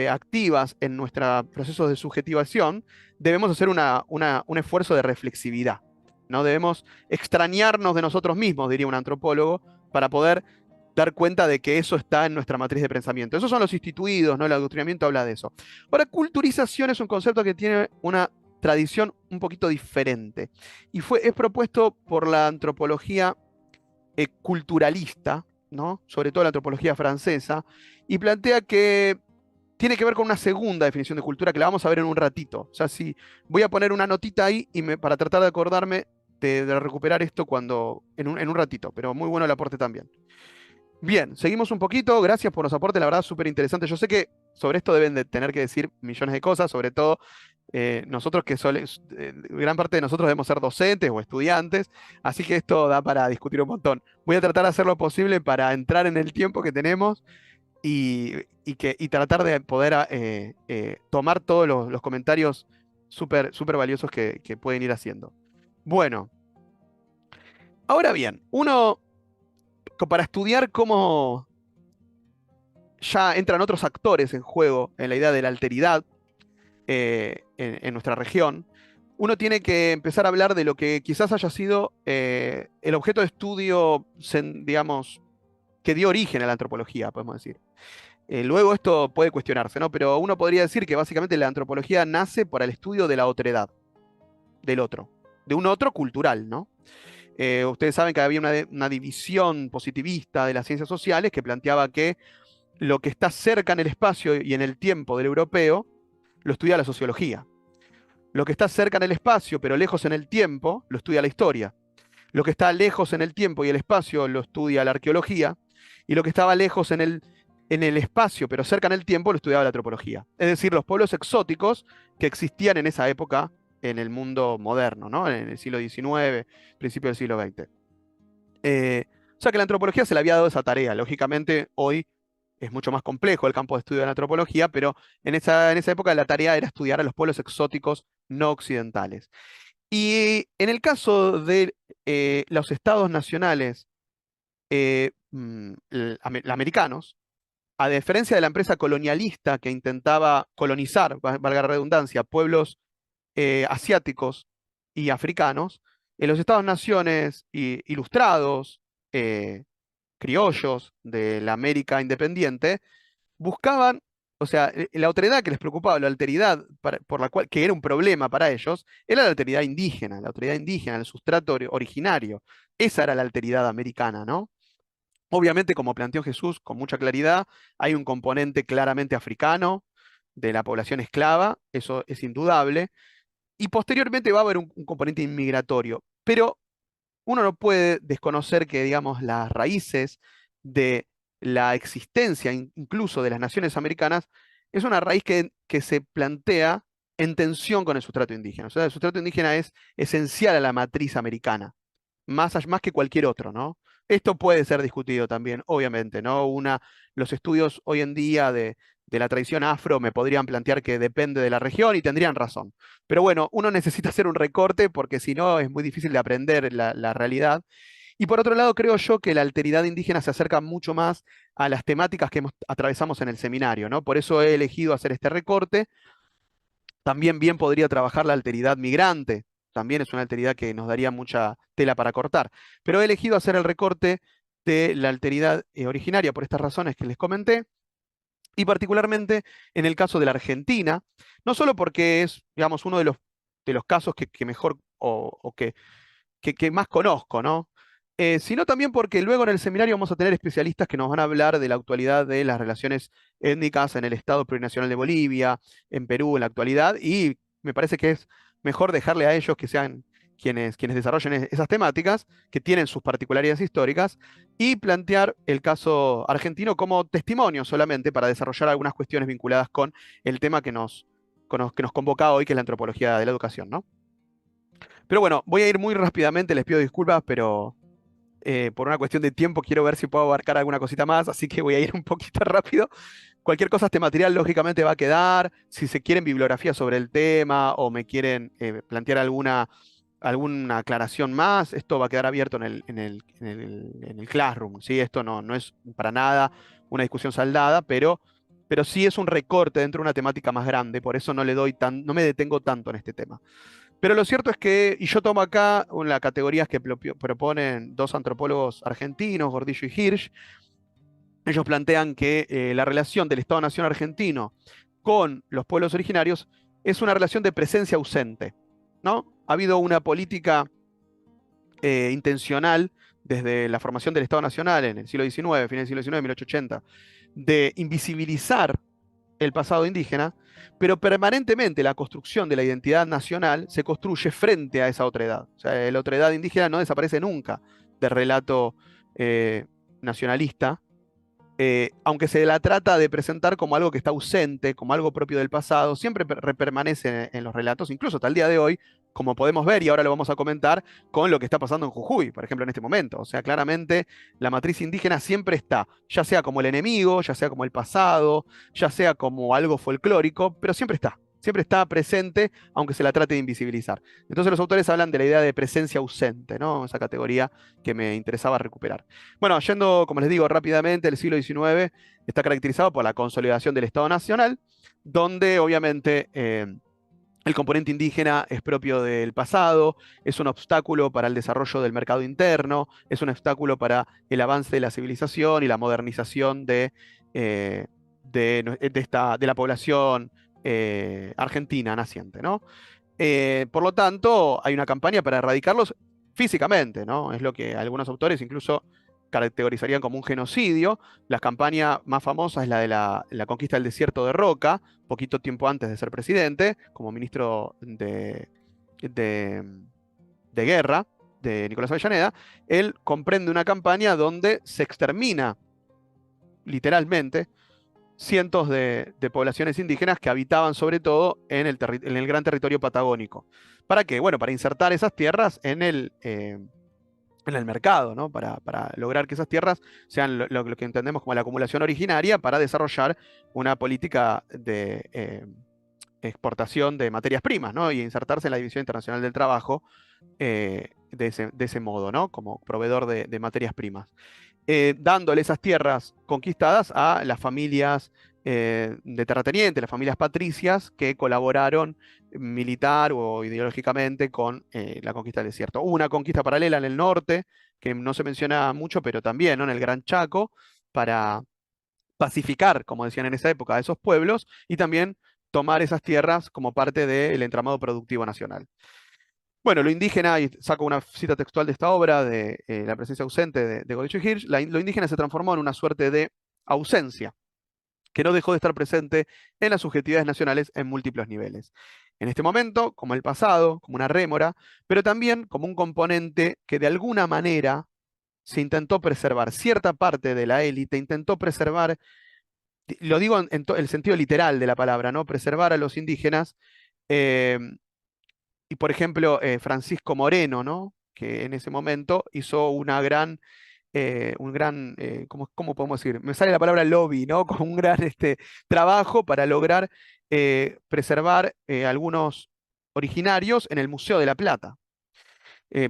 activas en nuestro proceso de subjetivación, debemos hacer un esfuerzo de reflexividad, ¿no? Debemos extrañarnos de nosotros mismos, diría un antropólogo, para poder dar cuenta de que eso está en nuestra matriz de pensamiento. Esos son los instituidos, ¿no? El adoctrinamiento habla de eso. Ahora, culturización es un concepto que tiene una tradición un poquito diferente. Y es propuesto por la antropología culturalista, ¿no? Sobre todo la antropología francesa, y plantea que tiene que ver con una segunda definición de cultura que la vamos a ver en un ratito. O sea, si voy a poner una notita ahí para tratar de acordarme de recuperar esto en un ratito, pero muy bueno el aporte también. Bien, seguimos un poquito. Gracias por los aportes, la verdad, súper interesante. Yo sé que sobre esto deben de tener que decir millones de cosas, sobre todo nosotros gran parte de nosotros debemos ser docentes o estudiantes, así que esto da para discutir un montón. Voy a tratar de hacer lo posible para entrar en el tiempo que tenemos y tratar de poder tomar todos los comentarios súper súper valiosos que pueden ir haciendo. Bueno, ahora bien, para estudiar cómo ya entran otros actores en juego en la idea de la alteridad en nuestra región, uno tiene que empezar a hablar de lo que quizás haya sido el objeto de estudio, digamos, que dio origen a la antropología, podemos decir. Luego esto puede cuestionarse, ¿no? Pero uno podría decir que básicamente la antropología nace por el estudio de la otredad, del otro, de un otro cultural, ¿no? Ustedes saben que había una división positivista de las ciencias sociales que planteaba que lo que está cerca en el espacio y en el tiempo del europeo lo estudia la sociología. Lo que está cerca en el espacio pero lejos en el tiempo lo estudia la historia. Lo que está lejos en el tiempo y el espacio lo estudia la arqueología. Y lo que estaba lejos en el espacio pero cerca en el tiempo lo estudiaba la antropología. Es decir, los pueblos exóticos que existían en esa época en el mundo moderno, ¿no? En el siglo XIX, principio del siglo XX. O sea que la antropología se le había dado esa tarea. Lógicamente, hoy es mucho más complejo el campo de estudio de la antropología, pero en esa época la tarea era estudiar a los pueblos exóticos no occidentales. Y en el caso de los estados nacionales americanos, a diferencia de la empresa colonialista que intentaba colonizar, valga la redundancia, pueblos asiáticos y africanos, en los estados-naciones ilustrados, criollos de la América independiente, buscaban, o sea, la otredad que les preocupaba, la alteridad por la cual, que era un problema para ellos, era la alteridad indígena, el sustrato originario. Esa era la alteridad americana, ¿no? Obviamente, como planteó Jesús con mucha claridad, hay un componente claramente africano de la población esclava, eso es indudable, y posteriormente va a haber un componente inmigratorio, pero uno no puede desconocer que, digamos, las raíces de la existencia incluso de las naciones americanas es una raíz que se plantea en tensión con el sustrato indígena. O sea, el sustrato indígena es esencial a la matriz americana, más que cualquier otro, ¿no? Esto puede ser discutido también, obviamente, ¿no? Los estudios hoy en día de la tradición afro me podrían plantear que depende de la región y tendrían razón. Pero bueno, uno necesita hacer un recorte porque si no es muy difícil de aprender la realidad. Y por otro lado, creo yo que la alteridad indígena se acerca mucho más a las temáticas que atravesamos en el seminario, ¿no? Por eso he elegido hacer este recorte. También bien podría trabajar la alteridad migrante, también es una alteridad que nos daría mucha tela para cortar. Pero he elegido hacer el recorte de la alteridad originaria por estas razones que les comenté, y particularmente en el caso de la Argentina, no solo porque es, digamos, uno de los casos que mejor o que más conozco, ¿no? Sino también porque luego en el seminario vamos a tener especialistas que nos van a hablar de la actualidad de las relaciones étnicas en el Estado Plurinacional de Bolivia, en Perú en la actualidad, y me parece que es mejor dejarle a ellos que sean quienes desarrollen esas temáticas, que tienen sus particularidades históricas, y plantear el caso argentino como testimonio solamente para desarrollar algunas cuestiones vinculadas con el tema que nos convoca hoy, que es la antropología de la educación, ¿no? Pero bueno, voy a ir muy rápidamente, les pido disculpas, pero por una cuestión de tiempo quiero ver si puedo abarcar alguna cosita más, así que voy a ir un poquito rápido. Cualquier cosa, este material lógicamente va a quedar. Si se quieren bibliografía sobre el tema o me quieren plantear alguna aclaración más, esto va a quedar abierto en el Classroom, ¿sí? Esto no es para nada una discusión saldada, pero sí es un recorte dentro de una temática más grande, por eso no me detengo tanto en este tema. Pero lo cierto es que, y yo tomo acá las categorías que proponen dos antropólogos argentinos, Gordillo y Hirsch. Ellos plantean que la relación del Estado-Nación argentino con los pueblos originarios es una relación de presencia ausente, ¿no? Ha habido una política intencional desde la formación del Estado Nacional en el siglo XIX, fines del siglo XIX, 1880, de invisibilizar el pasado indígena, pero permanentemente la construcción de la identidad nacional se construye frente a esa otredad. O sea, la otredad indígena no desaparece nunca del relato nacionalista, aunque se la trata de presentar como algo que está ausente, como algo propio del pasado, siempre permanece en los relatos, incluso hasta el día de hoy, como podemos ver, y ahora lo vamos a comentar, con lo que está pasando en Jujuy, por ejemplo, en este momento. O sea, claramente la matriz indígena siempre está, ya sea como el enemigo, ya sea como el pasado, ya sea como algo folclórico, pero siempre está presente, aunque se la trate de invisibilizar. Entonces los autores hablan de la idea de presencia ausente, ¿no? Esa categoría que me interesaba recuperar. Bueno, yendo, como les digo, rápidamente, el siglo XIX está caracterizado por la consolidación del Estado Nacional, donde obviamente el componente indígena es propio del pasado, es un obstáculo para el desarrollo del mercado interno, es un obstáculo para el avance de la civilización y la modernización de la población argentina naciente, ¿no? Por lo tanto, hay una campaña para erradicarlos físicamente, ¿no? Es lo que algunos autores incluso categorizarían como un genocidio. La campaña más famosa es la de la conquista del desierto de Roca, poquito tiempo antes de ser presidente, como ministro de, de guerra de Nicolás Avellaneda. Él comprende una campaña donde se extermina literalmente cientos de poblaciones indígenas que habitaban sobre todo en el gran territorio patagónico. ¿Para qué? Bueno, para insertar esas tierras en el mercado, ¿no? Para lograr que esas tierras sean lo que entendemos como la acumulación originaria para desarrollar una política de exportación de materias primas, ¿no? Y insertarse en la División Internacional del Trabajo de ese modo, ¿no? Como proveedor de materias primas. Dándole esas tierras conquistadas a las familias de terratenientes, las familias patricias que colaboraron militar o ideológicamente con la conquista del desierto. Hubo una conquista paralela en el norte, que no se menciona mucho, pero también, ¿no? En el Gran Chaco, para pacificar, como decían en esa época, a esos pueblos y también tomar esas tierras como parte del entramado productivo nacional. Bueno, lo indígena, y saco una cita textual de esta obra, de La presencia ausente de Godoy Hirsch, lo indígena se transformó en una suerte de ausencia, que no dejó de estar presente en las subjetividades nacionales en múltiples niveles. En este momento, como el pasado, como una rémora, pero también como un componente que de alguna manera se intentó preservar. Cierta parte de la élite intentó preservar, lo digo en el sentido literal de la palabra, ¿no? Preservar a los indígenas. eh, y por ejemplo, Francisco Moreno, ¿no? Que en ese momento hizo un gran, ¿cómo podemos decir? Me sale la palabra lobby, ¿no? Como un gran trabajo para lograr preservar algunos originarios en el Museo de la Plata.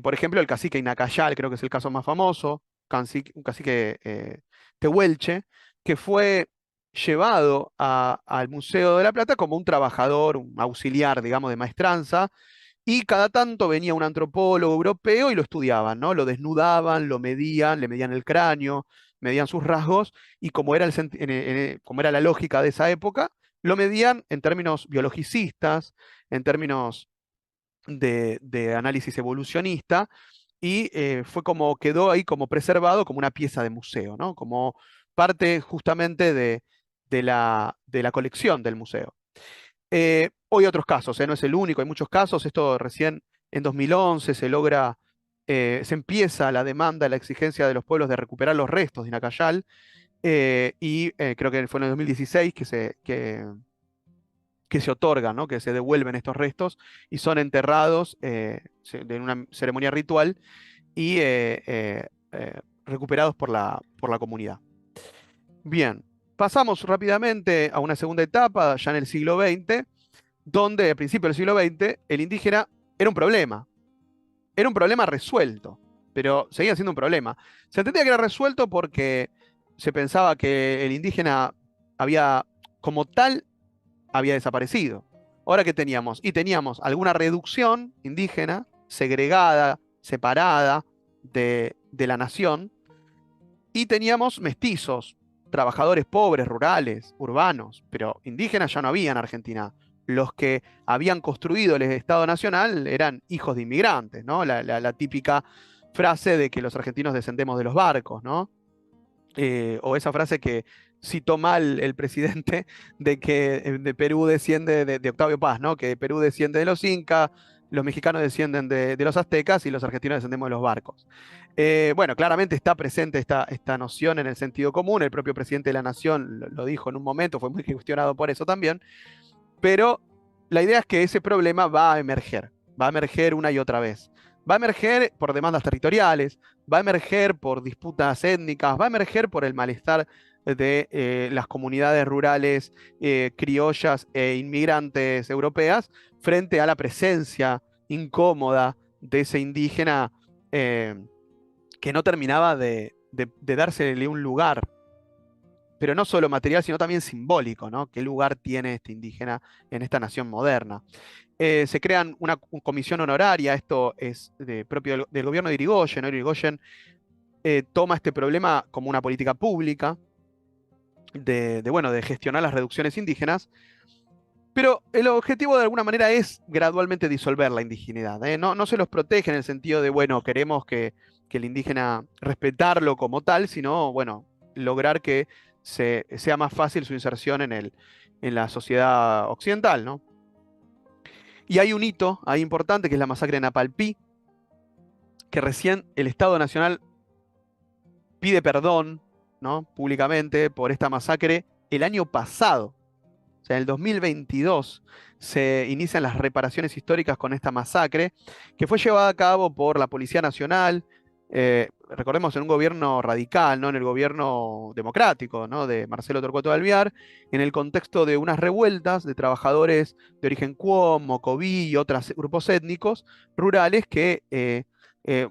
Por ejemplo, el cacique Inacayal, creo que es el caso más famoso, un cacique tehuelche, que fue llevado al Museo de la Plata como un trabajador, un auxiliar, digamos, de maestranza, y cada tanto venía un antropólogo europeo y lo estudiaban, ¿no? Lo desnudaban, lo medían, le medían el cráneo, medían sus rasgos, y como era, como era la lógica de esa época, lo medían en términos biologicistas, en términos de análisis evolucionista, y fue como quedó ahí como preservado como una pieza de museo, ¿no? Como parte justamente de la colección del museo. Hoy otros casos, no es el único, hay muchos casos. Esto recién en 2011 se empieza la demanda, la exigencia de los pueblos de recuperar los restos de Inacayal, y creo que fue en el 2016 que se otorgan, ¿no? Que se devuelven estos restos y son enterrados en una ceremonia ritual y recuperados por la comunidad. Bien, pasamos rápidamente a una segunda etapa, ya en el siglo XX, donde al principio del siglo XX el indígena era un problema resuelto, pero seguía siendo un problema. Se entendía que era resuelto porque se pensaba que el indígena como tal, había desaparecido. Ahora, ¿qué teníamos? Y teníamos alguna reducción indígena, segregada, separada de la nación, y teníamos mestizos, trabajadores pobres, rurales, urbanos, pero indígenas ya no había en Argentina. los que habían construido el Estado Nacional eran hijos de inmigrantes, ¿no? La típica frase de que los argentinos descendemos de los barcos, ¿no? O esa frase que citó mal el presidente de que de Perú desciende de Octavio Paz, ¿no? Que Perú desciende de los incas, los mexicanos descienden de los aztecas y los argentinos descendemos de los barcos. Bueno, claramente está presente esta noción en el sentido común, el propio presidente de la Nación lo dijo en un momento, fue muy cuestionado por eso también, pero la idea es que ese problema va a emerger una y otra vez. Va a emerger por demandas territoriales, va a emerger por disputas étnicas, va a emerger por el malestar de las comunidades rurales criollas e inmigrantes europeas frente a la presencia incómoda de ese indígena eh, que no terminaba de dársele un lugar, pero no solo material, sino también simbólico, ¿no? ¿Qué lugar tiene este indígena en esta nación moderna? Se crean una comisión honoraria, esto es propio del gobierno de Irigoyen, ¿no? Irigoyen toma este problema como una política pública bueno, de gestionar las reducciones indígenas, pero el objetivo de alguna manera es gradualmente disolver la indigeneidad, ¿eh? No se los protege en el sentido de, bueno, queremos que el indígena respetarlo como tal, sino, bueno, lograr que sea más fácil su inserción en la sociedad occidental, ¿no? Y hay un hito ahí importante que es la masacre de Napalpí, que recién el Estado Nacional pide perdón, ¿no? Públicamente por esta masacre el año pasado. O sea, en el 2022 se inician las reparaciones históricas con esta masacre, que fue llevada a cabo por la Policía Nacional, recordemos, en un gobierno radical, ¿no? En el gobierno democrático, ¿no? De Marcelo Torcuato de Alvear, en el contexto de unas revueltas de trabajadores de origen Cuom, Mocoví y otros grupos étnicos rurales que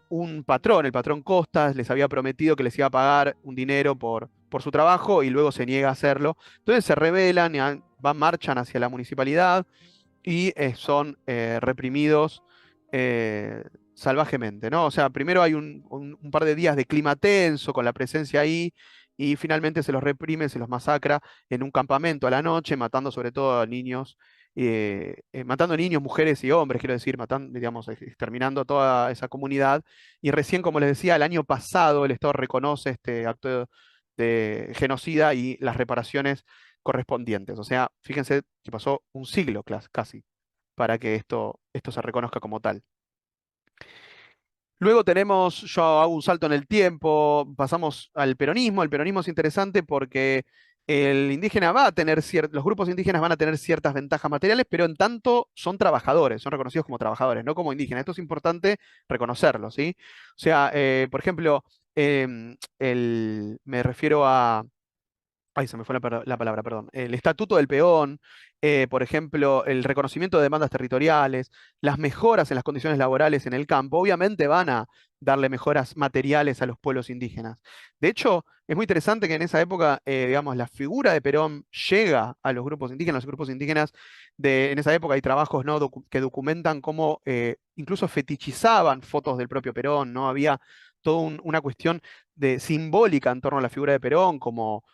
un patrón, el patrón Costas, les había prometido que les iba a pagar un dinero por su trabajo y luego se niega a hacerlo. Entonces se rebelan y marchan hacia la municipalidad y son reprimidos salvajemente, ¿no? O sea, primero hay un par de días de clima tenso con la presencia ahí y finalmente se los reprime, se los masacra en un campamento a la noche, matando sobre todo a niños, matando niños, mujeres y hombres, quiero decir, matando, digamos, exterminando toda esa comunidad. Y recién, como les decía, el año pasado el Estado reconoce este acto de genocida y las reparaciones correspondientes. O sea, fíjense que pasó un siglo casi para que esto se reconozca como tal. Luego tenemos, yo hago un salto en el tiempo, pasamos al peronismo. El peronismo es interesante porque el indígena va a tener los grupos indígenas van a tener ciertas ventajas materiales, pero en tanto son trabajadores, son reconocidos como trabajadores, no como indígenas. Esto es importante reconocerlo, ¿sí? O sea, por ejemplo, me refiero a ay, se me fue la palabra, perdón. El estatuto del peón, por ejemplo, el reconocimiento de demandas territoriales, las mejoras en las condiciones laborales en el campo, obviamente van a darle mejoras materiales a los pueblos indígenas. De hecho, es muy interesante que en esa época, digamos, la figura de Perón llega a los grupos indígenas. Los grupos indígenas en esa época hay trabajos, ¿no? Que documentan cómo incluso fetichizaban fotos del propio Perón, ¿no? Había toda una cuestión simbólica en torno a la figura de Perón, como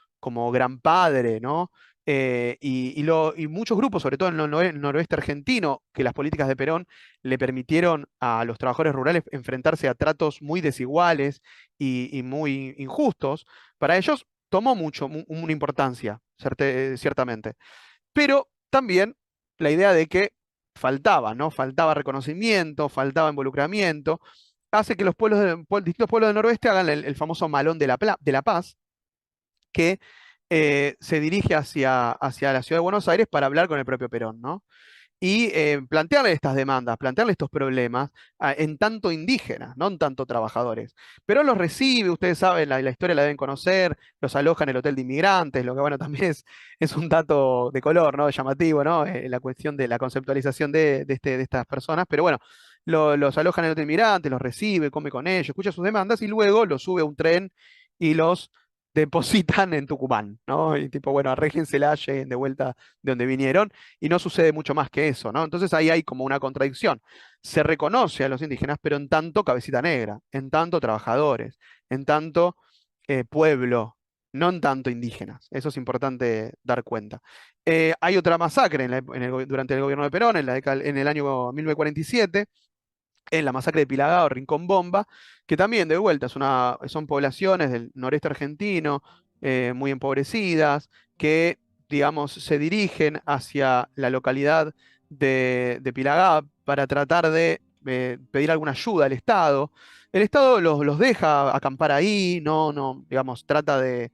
gran padre, ¿no? Y muchos grupos, sobre todo en el noroeste argentino, que las políticas de Perón le permitieron a los trabajadores rurales enfrentarse a tratos muy desiguales y muy injustos, para ellos tomó una importancia, ciertamente. Pero también la idea de que faltaba, ¿no? Faltaba reconocimiento, faltaba involucramiento, hace que los distintos pueblos del noroeste hagan el famoso Malón de la Paz, que se dirige hacia la ciudad de Buenos Aires para hablar con el propio Perón, ¿no? Y plantearle estas demandas, plantearle estos problemas en tanto indígenas, no en tanto trabajadores. Perón los recibe, ustedes saben, la historia la deben conocer, los aloja en el hotel de inmigrantes, lo que bueno también es un dato de color, ¿no? Llamativo, ¿no? La cuestión de la conceptualización de estas personas, pero bueno, los aloja en el hotel de inmigrantes, los recibe, come con ellos, escucha sus demandas y luego los sube a un tren y los depositan en Tucumán, ¿no? Y tipo, bueno, arréglensela, lleguen de vuelta de donde vinieron, y no sucede mucho más que eso, ¿no? Entonces ahí hay como una contradicción. Se reconoce a los indígenas, pero en tanto cabecita negra, en tanto trabajadores, en tanto pueblo no en tanto indígenas. Eso es importante dar cuenta. Hay otra masacre durante el gobierno de Perón, en el año 1947, en la masacre de Pilagá o Rincón Bomba, que también de vuelta son poblaciones del noreste argentino, muy empobrecidas, que, digamos, se dirigen hacia la localidad de Pilagá para tratar de pedir alguna ayuda al Estado. El Estado los deja acampar ahí, no, digamos, trata de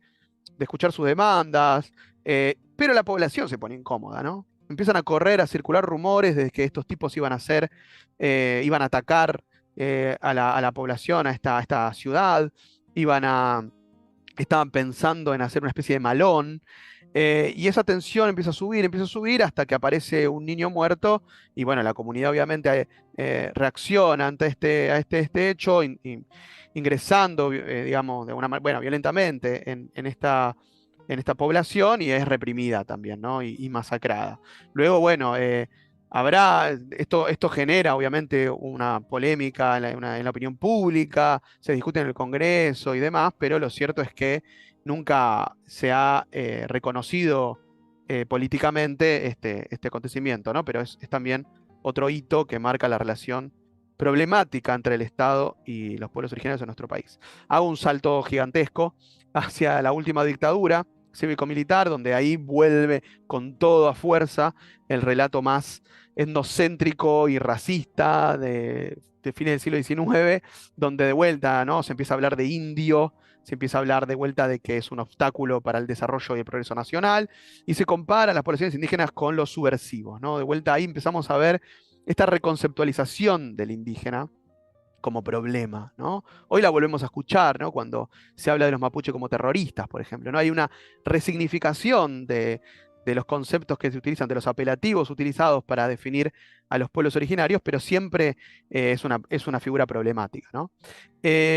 escuchar sus demandas, pero la población se pone incómoda, ¿no? Empiezan a correr, a circular rumores de que estos tipos iban a atacar a la población, a esta ciudad, iban a, estaban pensando en hacer una especie de malón, y esa tensión empieza a subir hasta que aparece un niño muerto, y bueno, la comunidad obviamente reacciona ante este hecho, ingresando, digamos, de bueno, violentamente en esta población y es reprimida también, ¿no? Y masacrada. Luego, bueno, esto genera obviamente una polémica en la opinión pública, se discute en el Congreso y demás, pero lo cierto es que nunca se ha reconocido políticamente este acontecimiento, ¿no? Pero es también otro hito que marca la relación problemática entre el Estado y los pueblos originarios de nuestro país. Hago un salto gigantesco hacia la última dictadura cívico-militar, donde ahí vuelve con toda fuerza el relato más etnocéntrico y racista de fines del siglo XIX, donde de vuelta, ¿no? Se empieza a hablar de indio, se empieza a hablar de vuelta de que es un obstáculo para el desarrollo y el progreso nacional, y se compara a las poblaciones indígenas con los subversivos, ¿no? De vuelta ahí empezamos a ver esta reconceptualización del indígena como problema, ¿no? Hoy la volvemos a escuchar, ¿no? Cuando se habla de los mapuches como terroristas, por ejemplo, ¿no? Hay una resignificación de los conceptos que se utilizan, de los apelativos utilizados para definir a los pueblos originarios, pero siempre es una figura problemática, ¿no?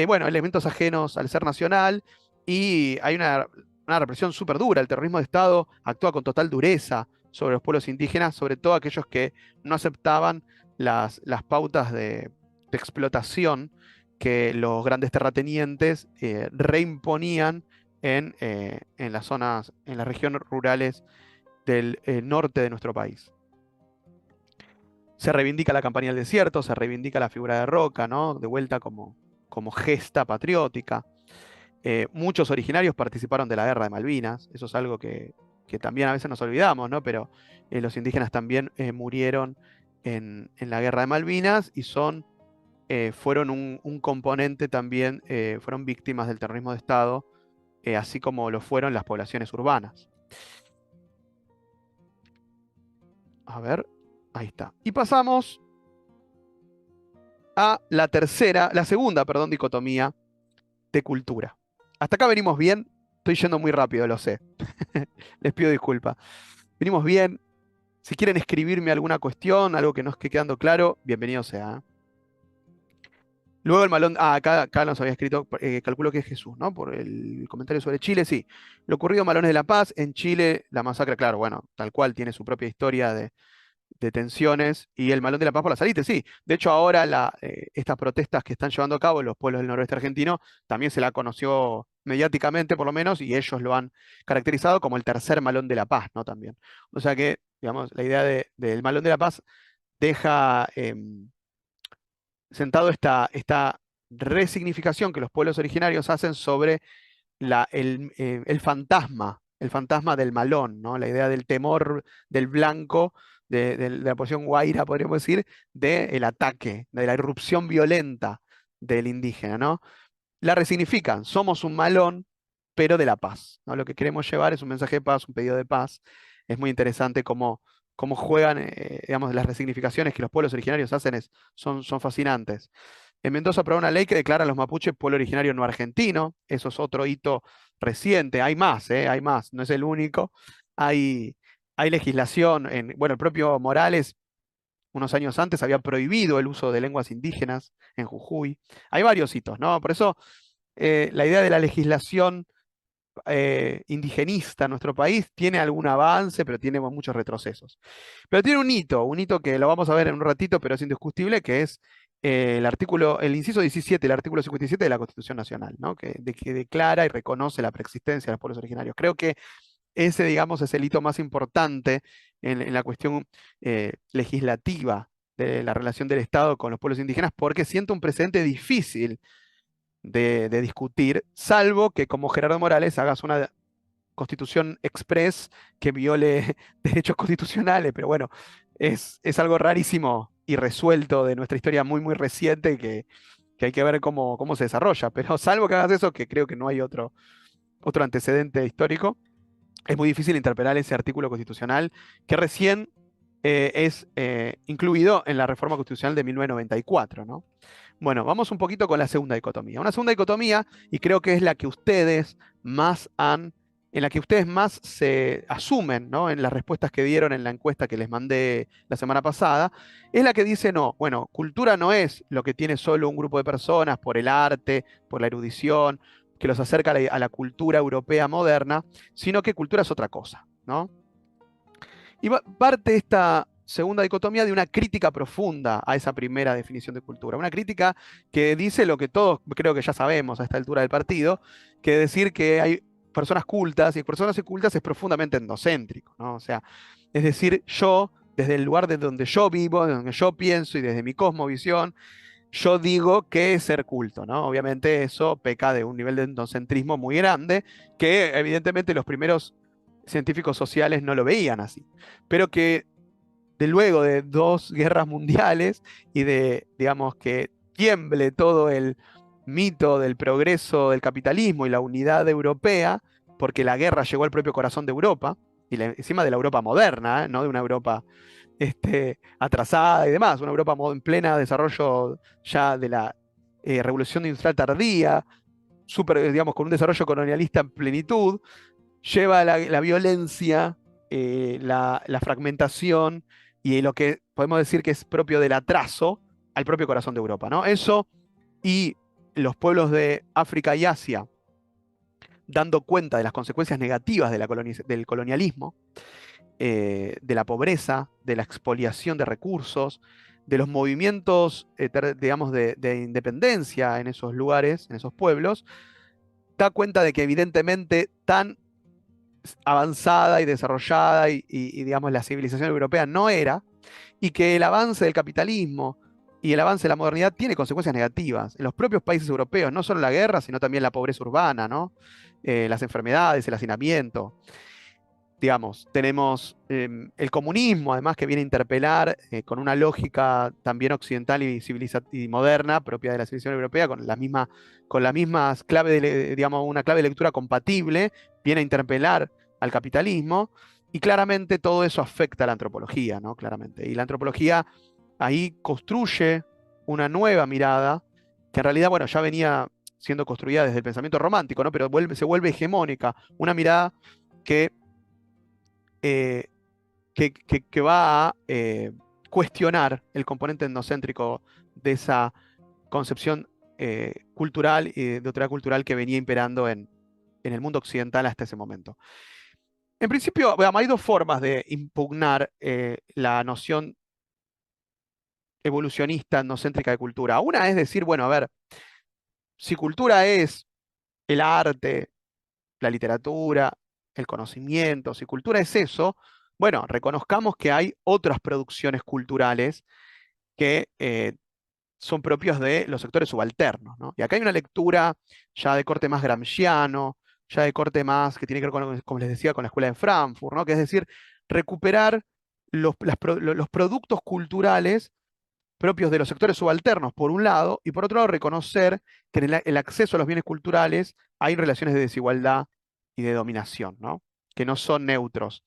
Bueno, elementos ajenos al ser nacional y hay una represión súper dura. El terrorismo de Estado actúa con total dureza sobre los pueblos indígenas, sobre todo aquellos que no aceptaban las pautas de explotación que los grandes terratenientes reimponían en las zonas, en las regiones rurales del norte de nuestro país. Se reivindica la campaña del desierto, se reivindica la figura de Roca, ¿no? De vuelta como gesta patriótica. Muchos originarios participaron de la guerra de Malvinas, eso es algo que también a veces nos olvidamos, ¿no? Pero los indígenas también murieron en la guerra de Malvinas y fueron un componente también, fueron víctimas del terrorismo de Estado, así como lo fueron las poblaciones urbanas. A ver, ahí está. Y pasamos a la segunda, perdón, dicotomía de cultura. Hasta acá venimos bien, estoy yendo muy rápido, lo sé. Les pido disculpas. Venimos bien. Si quieren escribirme alguna cuestión, algo que no esté quedando claro, bienvenido sea. Luego el malón, acá nos había escrito, calculo que es Jesús, ¿no? Por el comentario sobre Chile, sí. Lo ocurrido en Malones de la Paz, en Chile, la masacre, claro, bueno, tal cual tiene su propia historia de tensiones, y el Malón de la Paz por la Salite, sí. De hecho, ahora estas protestas que están llevando a cabo los pueblos del noroeste argentino, también se la conoció mediáticamente, por lo menos, y ellos lo han caracterizado como el tercer Malón de la Paz, ¿no? También. O sea que, digamos, la idea del Malón de la Paz deja sentado esta resignificación que los pueblos originarios hacen sobre el fantasma del malón, ¿no? La idea del temor del blanco, de la posición guaira, podríamos decir, del ataque, de la irrupción violenta del indígena, ¿no? La resignifican, somos un malón, pero de la paz, ¿no? Lo que queremos llevar es un mensaje de paz, un pedido de paz. Es muy interesante cómo juegan, digamos, las resignificaciones que los pueblos originarios hacen son fascinantes. En Mendoza aprobó una ley que declara a los mapuches pueblo originario no argentino. Eso es otro hito reciente. Hay más, hay más. No es el único. Hay legislación. Bueno, el propio Morales, unos años antes, había prohibido el uso de lenguas indígenas en Jujuy. Hay varios hitos, ¿no? Por eso la idea de la legislación indigenista en nuestro país tiene algún avance, pero tiene muchos retrocesos. Pero tiene un hito que lo vamos a ver en un ratito, pero es indiscutible, que es el inciso 17, el artículo 57 de la Constitución Nacional, ¿no? Que declara y reconoce la preexistencia de los pueblos originarios. Creo que ese, digamos, es el hito más importante en la cuestión legislativa de la relación del Estado con los pueblos indígenas, porque siento un precedente difícil de discutir, salvo que como Gerardo Morales hagas una constitución express que viole derechos constitucionales, pero bueno, es algo rarísimo y resuelto de nuestra historia muy, muy reciente que hay que ver cómo se desarrolla, pero salvo que hagas eso, que creo que no hay otro antecedente histórico, es muy difícil interpretar ese artículo constitucional que recién es incluido en la reforma constitucional de 1994, ¿no? Bueno, vamos un poquito con la segunda dicotomía. Una segunda dicotomía, y creo que es la que ustedes más en la que ustedes más se asumen, ¿no? En las respuestas que dieron en la encuesta que les mandé la semana pasada, es la que dice, no, bueno, cultura no es lo que tiene solo un grupo de personas por el arte, por la erudición, que los acerca a la cultura europea moderna, sino que cultura es otra cosa, ¿no? Y parte esta segunda dicotomía de una crítica profunda a esa primera definición de cultura. Una crítica que dice lo que todos creo que ya sabemos a esta altura del partido, que decir que hay personas cultas y personas cultas es profundamente endocéntrico, ¿no? O sea, es decir, yo, desde el lugar de donde yo vivo, de donde yo pienso y desde mi cosmovisión, yo digo que es ser culto, ¿no? Obviamente eso peca de un nivel de endocentrismo muy grande, que evidentemente los primeros científicos sociales no lo veían así, pero que de luego de dos guerras mundiales y de, digamos, que tiemble todo el mito del progreso del capitalismo y la unidad europea, porque la guerra llegó al propio corazón de Europa, y encima de la Europa moderna, no de una Europa atrasada y demás, una Europa en plena desarrollo ya de la revolución industrial tardía, super, digamos, con un desarrollo colonialista en plenitud, lleva la violencia, la fragmentación y lo que podemos decir que es propio del atraso al propio corazón de Europa, ¿no? Eso y los pueblos de África y Asia dando cuenta de las consecuencias negativas de del colonialismo, de la pobreza, de la expoliación de recursos, de los movimientos, digamos, de independencia en esos lugares, en esos pueblos, da cuenta de que evidentemente tan avanzada y desarrollada digamos, la civilización europea no era, y que el avance del capitalismo y el avance de la modernidad tiene consecuencias negativas en los propios países europeos, no solo la guerra, sino también la pobreza urbana, ¿no? Las enfermedades, el hacinamiento. Digamos, tenemos el comunismo, además, que viene a interpelar con una lógica también occidental y moderna, propia de la civilización europea, con las mismas claves, digamos, una clave de lectura compatible, viene a interpelar al capitalismo, y claramente todo eso afecta a la antropología, ¿no? Claramente. Y la antropología ahí construye una nueva mirada, que en realidad, bueno, ya venía siendo construida desde el pensamiento romántico, ¿no? Pero se vuelve hegemónica, una mirada que eh, que va a cuestionar el componente etnocéntrico de esa concepción cultural y de autoridad cultural que venía imperando en el mundo occidental hasta ese momento. En principio, veamos, hay dos formas de impugnar la noción evolucionista etnocéntrica de cultura. Una es decir, bueno, a ver, si cultura es el arte, la literatura, el conocimiento, si cultura es eso, bueno, reconozcamos que hay otras producciones culturales que son propios de los sectores subalternos, ¿no? Y acá hay una lectura ya de corte más gramsciano, ya de corte más que tiene que ver con, como les decía, con la escuela de Frankfurt, ¿no? Que es decir, recuperar los productos culturales propios de los sectores subalternos, por un lado, y por otro lado, reconocer que en el acceso a los bienes culturales hay relaciones de desigualdad y de dominación, ¿no? Que no son neutros.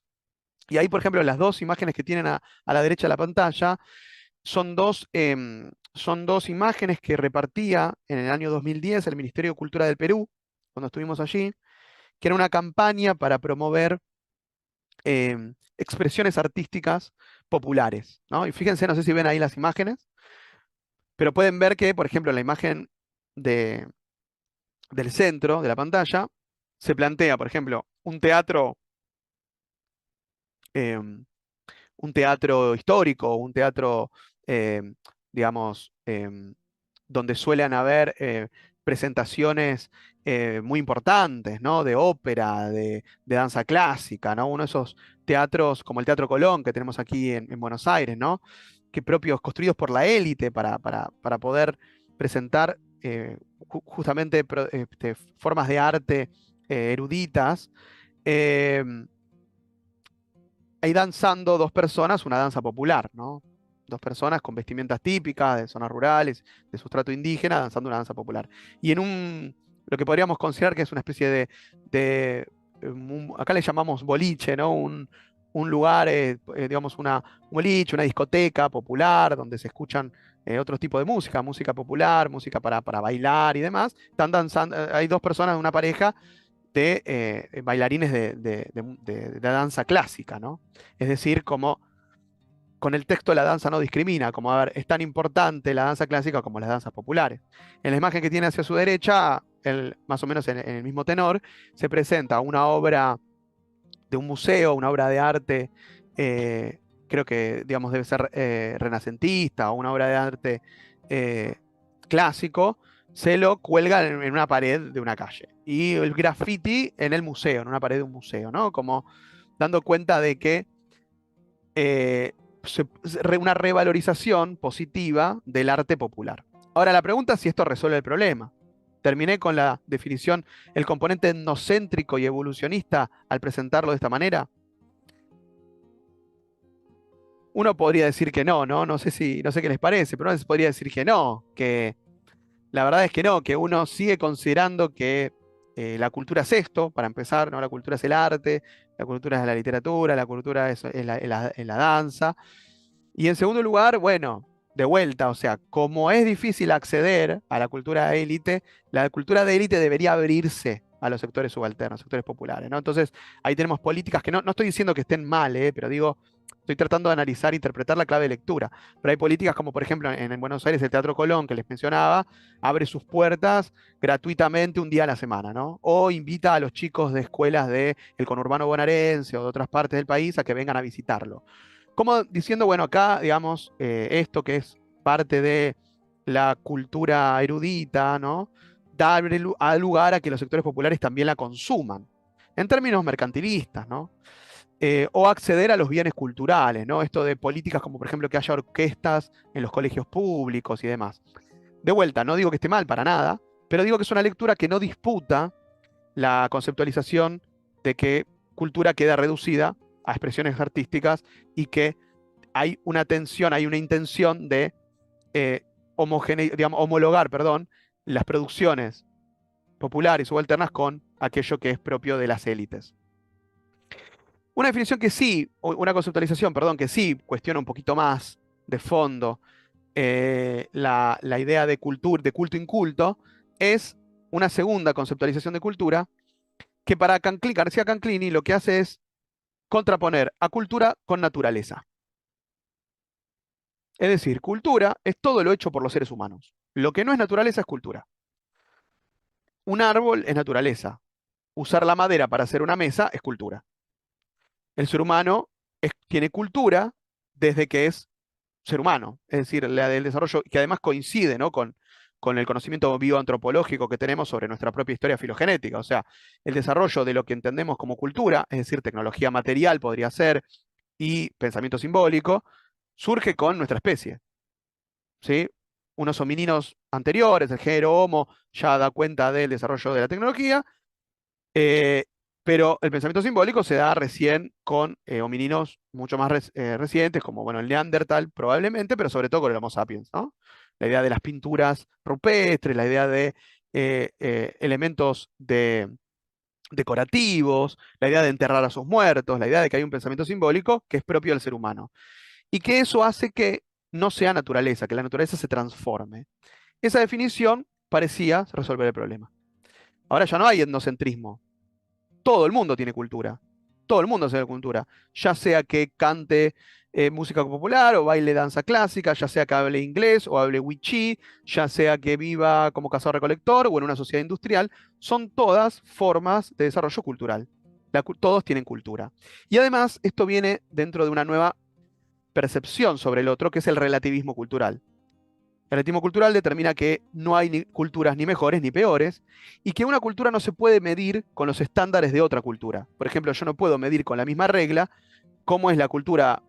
Y ahí, por ejemplo, las dos imágenes que tienen a la derecha de la pantalla son dos imágenes que repartía en el año 2010 el Ministerio de Cultura del Perú, cuando estuvimos allí, que era una campaña para promover expresiones artísticas populares, ¿no? Y fíjense, no sé si ven ahí las imágenes, pero pueden ver que, por ejemplo, en la imagen de, del centro de la pantalla se plantea, por ejemplo, em, un teatro histórico, un teatro, em, digamos, donde suelen haber presentaciones muy importantes, ¿no? De ópera, de danza clásica, ¿no? Uno de esos teatros como el Teatro Colón que tenemos aquí en Buenos Aires, ¿no? Que propios, construidos por la élite para poder presentar justamente formas de arte eruditas. eh, Ahí danzando dos personas, una danza popular, ¿no? Dos personas con vestimentas típicas de zonas rurales, de sustrato indígena, danzando una danza popular. Y en lo que podríamos considerar que es una especie acá le llamamos boliche, ¿no? Un lugar, digamos, un boliche, una discoteca popular, donde se escuchan otros tipos de música, música popular, música para bailar y demás. Están danzando, hay dos personas, una pareja de bailarines de danza clásica, ¿no? Es decir, como con el texto la danza no discrimina, como a ver, es tan importante la danza clásica como las danzas populares. En la imagen que tiene hacia su derecha, más o menos en el mismo tenor, se presenta una obra de un museo, una obra de arte, eh, creo que, digamos, debe ser renacentista o una obra de arte eh, clásico, se lo cuelga en una pared de una calle. Y el graffiti en el museo, en una pared de un museo, ¿no? Como dando cuenta de que eh, una revalorización positiva del arte popular. Ahora, la pregunta es si esto resuelve el problema. Terminé con la definición, el componente etnocéntrico y evolucionista al presentarlo de esta manera. Uno podría decir que no, ¿no? No sé qué les parece, pero uno podría decir que no, que la verdad es que no, que uno sigue considerando que la cultura es esto, para empezar, ¿no? La cultura es el arte, la cultura es la literatura, la cultura es la danza. Y en segundo lugar, bueno, de vuelta, o sea, como es difícil acceder a la cultura de élite, la cultura de élite debería abrirse a los sectores subalternos, sectores populares, ¿no? Entonces, ahí tenemos políticas que no estoy diciendo que estén mal, pero digo, estoy tratando de analizar, interpretar la clave de lectura. Pero hay políticas como, por ejemplo, en Buenos Aires, el Teatro Colón, que les mencionaba, abre sus puertas gratuitamente un día a la semana, ¿no? O invita a los chicos de escuelas del conurbano bonaerense o de otras partes del país a que vengan a visitarlo. Como diciendo, bueno, acá, digamos, esto que es parte de la cultura erudita, ¿no? Da lugar a que los sectores populares también la consuman, en términos mercantilistas, ¿no? O acceder a los bienes culturales, ¿no? Esto de políticas como, por ejemplo, que haya orquestas en los colegios públicos y demás. De vuelta, no digo que esté mal para nada, pero digo que es una lectura que no disputa la conceptualización de que cultura queda reducida a expresiones artísticas y que hay una tensión, hay una intención de homologar, perdón, las producciones populares subalternas con aquello que es propio de las élites. Una definición que sí, una conceptualización, perdón, que sí cuestiona un poquito más de fondo la idea de de culto inculto, es una segunda conceptualización de cultura que para García Canclini lo que hace es contraponer a cultura con naturaleza. Es decir, cultura es todo lo hecho por los seres humanos. Lo que no es naturaleza es cultura. Un árbol es naturaleza. Usar la madera para hacer una mesa es cultura. El ser humano tiene cultura desde que es ser humano. Es decir, la del desarrollo, que además coincide, ¿no? con el conocimiento bioantropológico que tenemos sobre nuestra propia historia filogenética. O sea, el desarrollo de lo que entendemos como cultura, es decir, tecnología material podría ser, y pensamiento simbólico, surge con nuestra especie. ¿Sí? Unos homínidos anteriores, el género Homo, ya da cuenta del desarrollo de la tecnología, eh, pero el pensamiento simbólico se da recién con homínidos mucho más recientes, como bueno, el Neandertal probablemente, pero sobre todo con el Homo sapiens, ¿no? La idea de las pinturas rupestres, la idea de elementos decorativos, la idea de enterrar a sus muertos, la idea de que hay un pensamiento simbólico que es propio del ser humano. Y que eso hace que no sea naturaleza, que la naturaleza se transforme. Esa definición parecía resolver el problema. Ahora ya no hay etnocentrismo. Todo el mundo tiene cultura. Todo el mundo tiene cultura. Ya sea que cante música popular o baile danza clásica, ya sea que hable inglés o hable wichí, ya sea que viva como cazador-recolector o en una sociedad industrial, son todas formas de desarrollo cultural. Todos tienen cultura. Y además, esto viene dentro de una nueva percepción sobre el otro, que es el relativismo cultural. El relativismo cultural determina que no hay culturas ni mejores ni peores y que una cultura no se puede medir con los estándares de otra cultura. Por ejemplo, yo no puedo medir con la misma regla cómo es la cultura,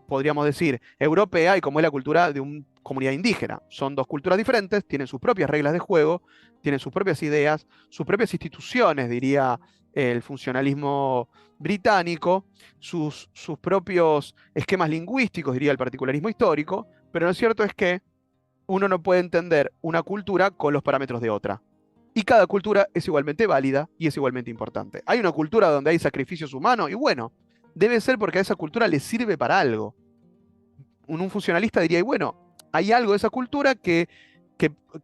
podríamos decir, europea y cómo es la cultura de una comunidad indígena. Son dos culturas diferentes, tienen sus propias reglas de juego, tienen sus propias ideas, sus propias instituciones, diría el funcionalismo británico, sus propios esquemas lingüísticos, diría el particularismo histórico, pero lo cierto es que uno no puede entender una cultura con los parámetros de otra. Y cada cultura es igualmente válida y es igualmente importante. Hay una cultura donde hay sacrificios humanos y bueno, debe ser porque a esa cultura le sirve para algo. Un funcionalista diría, y bueno, hay algo de esa cultura que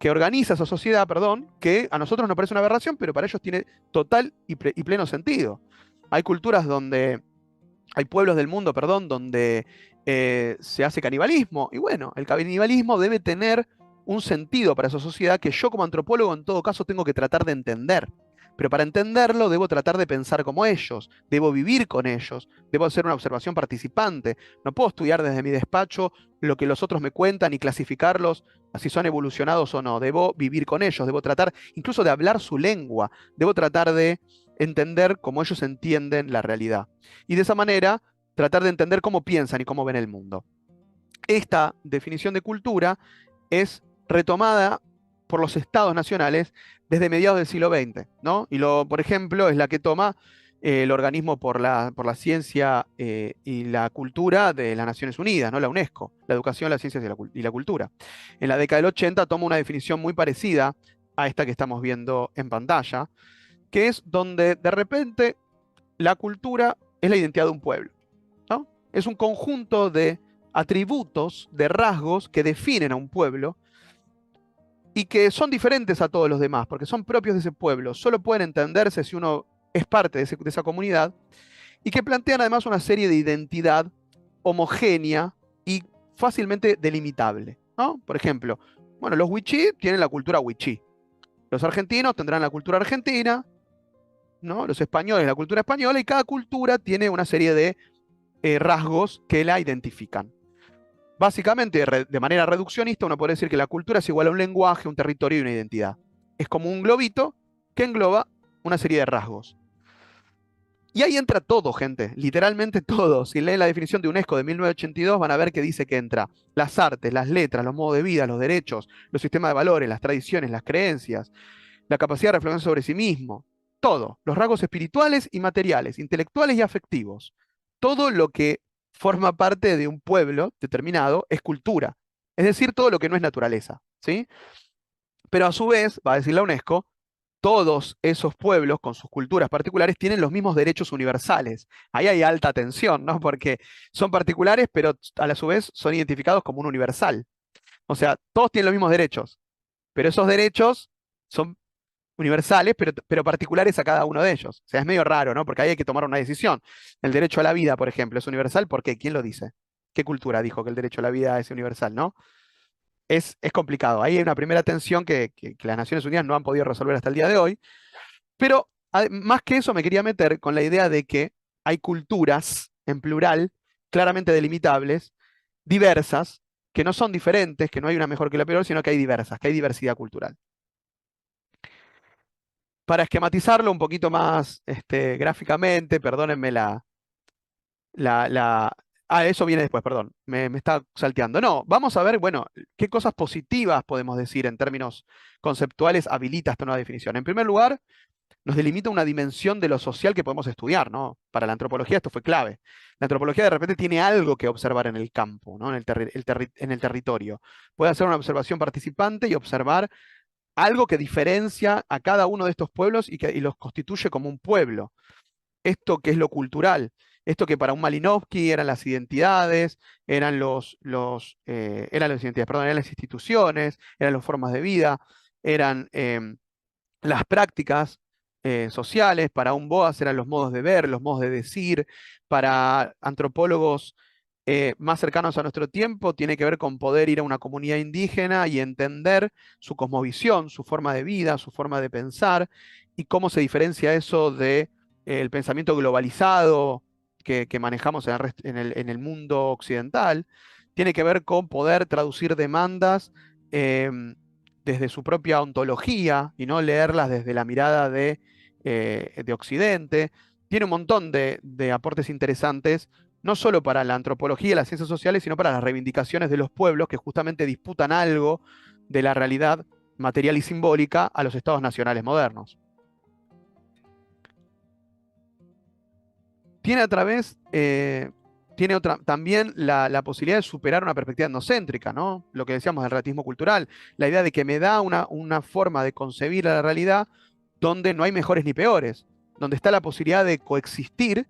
organiza esa sociedad, perdón, que a nosotros nos parece una aberración, pero para ellos tiene total y pleno sentido. Hay culturas donde, hay pueblos del mundo, perdón, donde se hace canibalismo. Y bueno, el canibalismo debe tener un sentido para esa sociedad que yo como antropólogo en todo caso tengo que tratar de entender. Pero para entenderlo debo tratar de pensar como ellos, debo vivir con ellos, debo hacer una observación participante. No puedo estudiar desde mi despacho lo que los otros me cuentan y clasificarlos si son evolucionados o no. Debo vivir con ellos, debo tratar incluso de hablar su lengua, debo tratar de entender cómo ellos entienden la realidad. Y de esa manera tratar de entender cómo piensan y cómo ven el mundo. Esta definición de cultura es retomada por los estados nacionales desde mediados del siglo XX, ¿no? Y por ejemplo, es la que toma el organismo por la ciencia y la cultura de las Naciones Unidas, ¿no? La UNESCO, la educación, las ciencias y la cultura. En la década del 80 toma una definición muy parecida a esta que estamos viendo en pantalla, que es donde de repente la cultura es la identidad de un pueblo, ¿no? Es un conjunto de atributos, de rasgos que definen a un pueblo y que son diferentes a todos los demás, porque son propios de ese pueblo, solo pueden entenderse si uno es parte de esa comunidad, y que plantean además una serie de identidad homogénea y fácilmente delimitable, ¿no? Por ejemplo, bueno, los wichí tienen la cultura wichí, los argentinos tendrán la cultura argentina, ¿no? Los españoles la cultura española, y cada cultura tiene una serie de rasgos que la identifican. Básicamente, de manera reduccionista, uno puede decir que la cultura es igual a un lenguaje, un territorio y una identidad. Es como un globito que engloba una serie de rasgos. Y ahí entra todo, gente, literalmente todo. Si leen la definición de UNESCO de 1982, van a ver que dice que entra las artes, las letras, los modos de vida, los derechos, los sistemas de valores, las tradiciones, las creencias, la capacidad de reflexión sobre sí mismo, todo, los rasgos espirituales y materiales, intelectuales y afectivos. Todo lo que forma parte de un pueblo determinado es cultura, es decir, todo lo que no es naturaleza, ¿sí? Pero a su vez, va a decir la UNESCO, todos esos pueblos con sus culturas particulares tienen los mismos derechos universales. Ahí hay alta tensión, ¿no? Porque son particulares, pero a la su vez son identificados como un universal. O sea, todos tienen los mismos derechos, pero esos derechos son universales, pero particulares a cada uno de ellos. O sea, es medio raro, ¿no? Porque ahí hay que tomar una decisión. El derecho a la vida, por ejemplo, es universal. ¿Por qué? ¿Quién lo dice? ¿Qué cultura dijo que el derecho a la vida es universal, no? Es complicado. Ahí hay una primera tensión que las Naciones Unidas no han podido resolver hasta el día de hoy. Pero más que eso me quería meter con la idea de que hay culturas, en plural, claramente delimitables, diversas, que no son diferentes, que no hay una mejor que la peor, sino que hay diversas, que hay diversidad cultural. Para esquematizarlo un poquito más gráficamente, perdónenme eso viene después, perdón, me está salteando. No, vamos a ver, bueno, qué cosas positivas podemos decir en términos conceptuales habilita esta nueva definición. En primer lugar, nos delimita una dimensión de lo social que podemos estudiar, ¿no? Para la antropología esto fue clave. La antropología de repente tiene algo que observar en el campo, ¿no? En el territorio. Puede hacer una observación participante y observar algo que diferencia a cada uno de estos pueblos y los constituye como un pueblo. Esto que es lo cultural, esto que para un Malinowski eran las identidades, eran eran las identidades, perdón, eran las instituciones, eran las formas de vida, eran las prácticas sociales, para un Boas eran los modos de ver, los modos de decir, para antropólogos más cercanos a nuestro tiempo, tiene que ver con poder ir a una comunidad indígena y entender su cosmovisión, su forma de vida, su forma de pensar, y cómo se diferencia eso de el pensamiento globalizado que manejamos en el mundo occidental. Tiene que ver con poder traducir demandas desde su propia ontología y no leerlas desde la mirada de Occidente. Tiene un montón de aportes interesantes, no solo para la antropología y las ciencias sociales, sino para las reivindicaciones de los pueblos que justamente disputan algo de la realidad material y simbólica a los estados nacionales modernos. Tiene a través, tiene también la posibilidad de superar una perspectiva etnocéntrica, ¿no? Lo que decíamos del relativismo cultural, la idea de que me da una forma de concebir la realidad donde no hay mejores ni peores, donde está la posibilidad de coexistir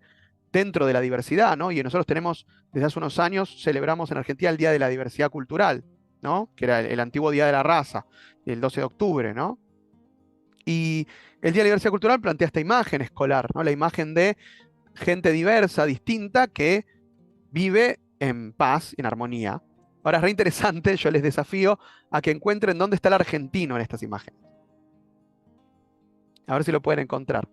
dentro de la diversidad, ¿no? Y nosotros tenemos, desde hace unos años, celebramos en Argentina el Día de la Diversidad Cultural, ¿no? Que era el antiguo Día de la Raza, el 12 de octubre, ¿no? Y el Día de la Diversidad Cultural plantea esta imagen escolar, ¿no? La imagen de gente diversa, distinta, que vive en paz, en armonía. Ahora es re interesante, yo les desafío a que encuentren dónde está el argentino en estas imágenes. A ver si lo pueden encontrar.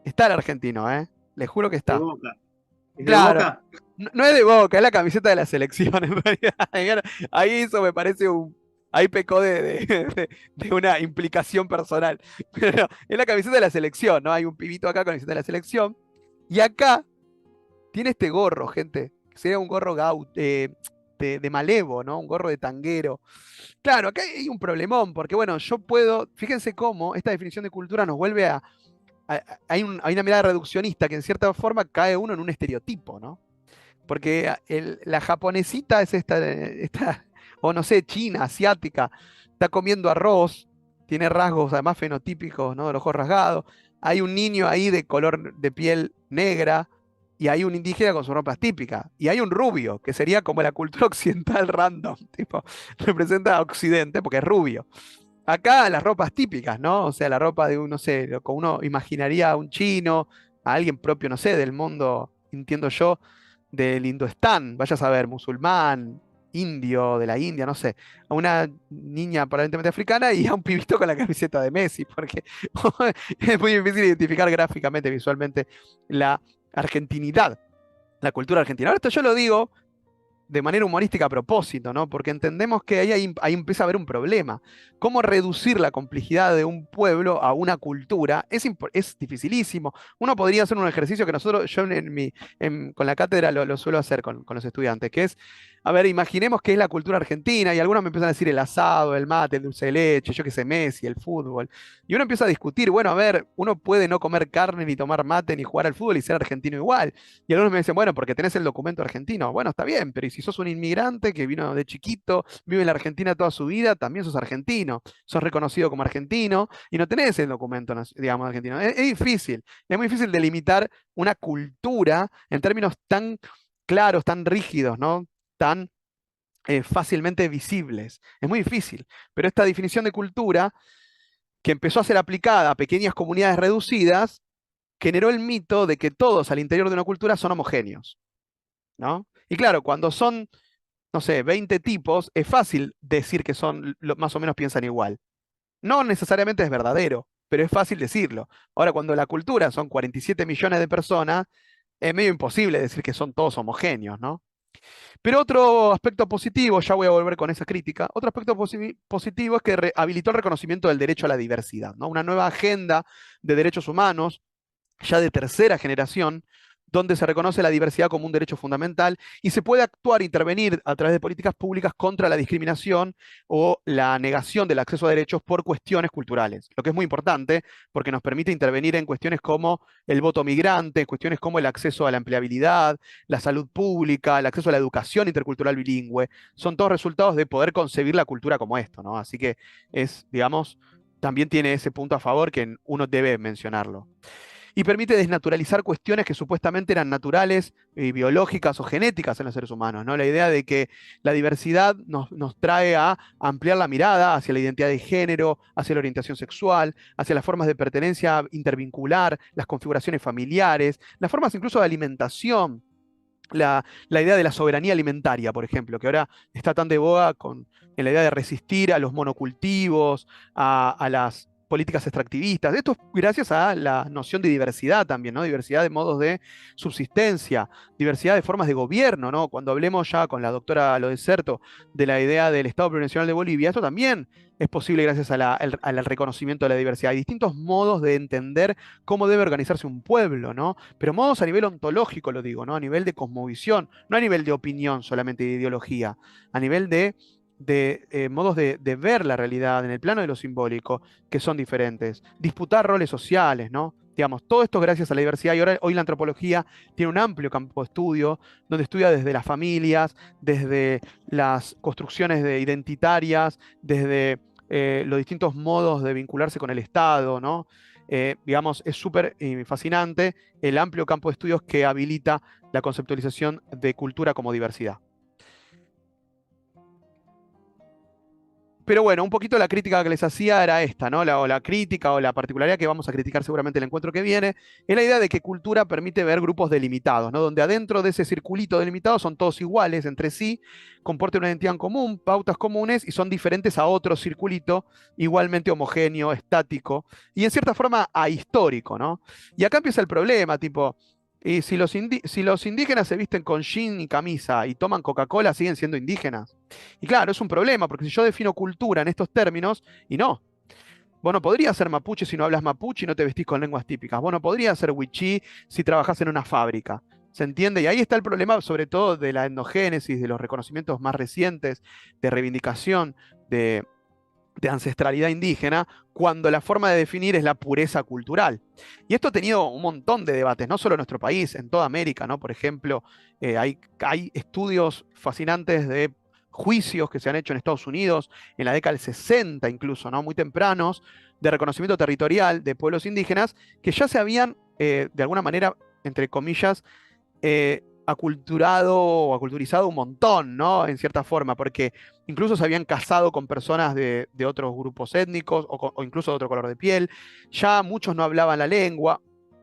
Está el argentino, ¿eh? Les juro que De está. Boca. ¿Es de Claro, Boca? no es de Boca, es la camiseta de la selección, en realidad. Ahí eso me parece ahí pecó de una implicación personal. Pero es la camiseta de la selección, ¿no? Hay un pibito acá con la camiseta de la selección. Y acá tiene este gorro, gente. Que sería un gorro de malevo, ¿no? Un gorro de tanguero. Claro, acá hay un problemón, porque bueno, yo puedo. Fíjense cómo esta definición de cultura nos vuelve hay una mirada reduccionista que en cierta forma cae uno en un estereotipo, ¿no? Porque la japonesita es esta, o no sé, china, asiática, está comiendo arroz, tiene rasgos además fenotípicos, ¿no? De los ojos rasgados. Hay un niño ahí de color de piel negra, y hay un indígena con sus ropas típicas. Y hay un rubio, que sería como la cultura occidental random, tipo, representa a Occidente porque es rubio. Acá las ropas típicas, ¿no? O sea, la ropa de no sé, lo que uno imaginaría a un chino, a alguien propio, no sé, del mundo, entiendo yo, del Indoestán, vaya a saber, musulmán, indio, de la India, no sé, a una niña aparentemente africana y a un pibito con la camiseta de Messi, porque es muy difícil identificar gráficamente, visualmente, la argentinidad, la cultura argentina. Ahora esto yo lo digo de manera humorística a propósito, ¿no? Porque entendemos que ahí empieza a haber un problema. ¿Cómo reducir la complejidad de un pueblo a una cultura? Es dificilísimo. Uno podría hacer un ejercicio que yo con la cátedra lo suelo hacer con los estudiantes, que es, a ver, imaginemos que es la cultura argentina, y algunos me empiezan a decir el asado, el mate, el dulce de leche, yo qué sé, Messi, el fútbol. Y uno empieza a discutir, bueno, a ver, uno puede no comer carne, ni tomar mate, ni jugar al fútbol y ser argentino igual. Y algunos me dicen, bueno, porque tenés el documento argentino. Bueno, está bien, pero ¿y si sos un inmigrante que vino de chiquito, vive en la Argentina toda su vida, también sos argentino? Sos reconocido como argentino y no tenés el documento, digamos, argentino. Es difícil, es muy difícil delimitar una cultura en términos tan claros, tan rígidos, ¿no? Tan fácilmente visibles. Es muy difícil, pero esta definición de cultura, que empezó a ser aplicada a pequeñas comunidades reducidas, generó el mito de que todos al interior de una cultura son homogéneos, ¿no? Y claro, cuando son, no sé, 20 tipos, es fácil decir que más o menos piensan igual. No necesariamente es verdadero, pero es fácil decirlo. Ahora, cuando la cultura son 47 millones de personas, es medio imposible decir que son todos homogéneos, ¿no? Pero otro aspecto positivo, ya voy a volver con esa crítica, otro aspecto positivo es que habilitó el reconocimiento del derecho a la diversidad, ¿no? Una nueva agenda de derechos humanos ya de tercera generación, donde se reconoce la diversidad como un derecho fundamental y se puede actuar, intervenir a través de políticas públicas contra la discriminación o la negación del acceso a derechos por cuestiones culturales, lo que es muy importante porque nos permite intervenir en cuestiones como el voto migrante, en cuestiones como el acceso a la empleabilidad, la salud pública, el acceso a la educación intercultural bilingüe. Son todos resultados de poder concebir la cultura como esto, ¿no? Así que digamos, también tiene ese punto a favor que uno debe mencionarlo, y permite desnaturalizar cuestiones que supuestamente eran naturales, biológicas o genéticas en los seres humanos, ¿no? La idea de que la diversidad nos trae a ampliar la mirada hacia la identidad de género, hacia la orientación sexual, hacia las formas de pertenencia intervincular, las configuraciones familiares, las formas incluso de alimentación. La idea de la soberanía alimentaria, por ejemplo, que ahora está tan de boga en la idea de resistir a los monocultivos, a las políticas extractivistas. Esto es gracias a la noción de diversidad también, ¿no? Diversidad de modos de subsistencia, diversidad de formas de gobierno, ¿no? Cuando hablemos ya con la doctora Lodeserto de la idea del Estado Plurinacional de Bolivia, esto también es posible gracias al reconocimiento de la diversidad. Hay distintos modos de entender cómo debe organizarse un pueblo, ¿no? Pero modos a nivel ontológico, lo digo, ¿no? A nivel de cosmovisión, no a nivel de opinión solamente de ideología, a nivel de modos de ver la realidad en el plano de lo simbólico, que son diferentes. Disputar roles sociales, ¿no? Digamos, todo esto gracias a la diversidad. Y ahora, hoy la antropología tiene un amplio campo de estudio, donde estudia desde las familias, desde las construcciones identitarias, desde los distintos modos de vincularse con el Estado, ¿no? Digamos, es súper fascinante el amplio campo de estudios que habilita la conceptualización de cultura como diversidad. Pero bueno, un poquito la crítica que les hacía era esta, ¿no? La crítica o la particularidad que vamos a criticar seguramente el encuentro que viene, es la idea de que cultura permite ver grupos delimitados, ¿no? Donde adentro de ese circulito delimitado son todos iguales entre sí, comportan una identidad en común, pautas comunes y son diferentes a otro circulito igualmente homogéneo, estático y en cierta forma ahistórico, ¿no? Y acá empieza el problema, tipo, y si si los indígenas se visten con jean y camisa y toman Coca-Cola, ¿siguen siendo indígenas? Y claro, es un problema, porque si yo defino cultura en estos términos, y no, vos no podrías ser mapuche si no hablas mapuche y no te vestís con lenguas típicas. Vos no podrías ser wichí si trabajás en una fábrica. ¿Se entiende? Y ahí está el problema, sobre todo de la etnogénesis, de los reconocimientos más recientes, de reivindicación, de ancestralidad indígena, cuando la forma de definir es la pureza cultural. Y esto ha tenido un montón de debates, no solo en nuestro país, en toda América, ¿no? Por ejemplo, hay estudios fascinantes de juicios que se han hecho en Estados Unidos, en la década del 60 incluso, ¿no? Muy tempranos, de reconocimiento territorial de pueblos indígenas, que ya se habían, de alguna manera, entre comillas, aculturado o aculturizado un montón, ¿no? En cierta forma, porque incluso se habían casado con personas de otros grupos étnicos o incluso de otro color de piel. Ya muchos no hablaban la lengua,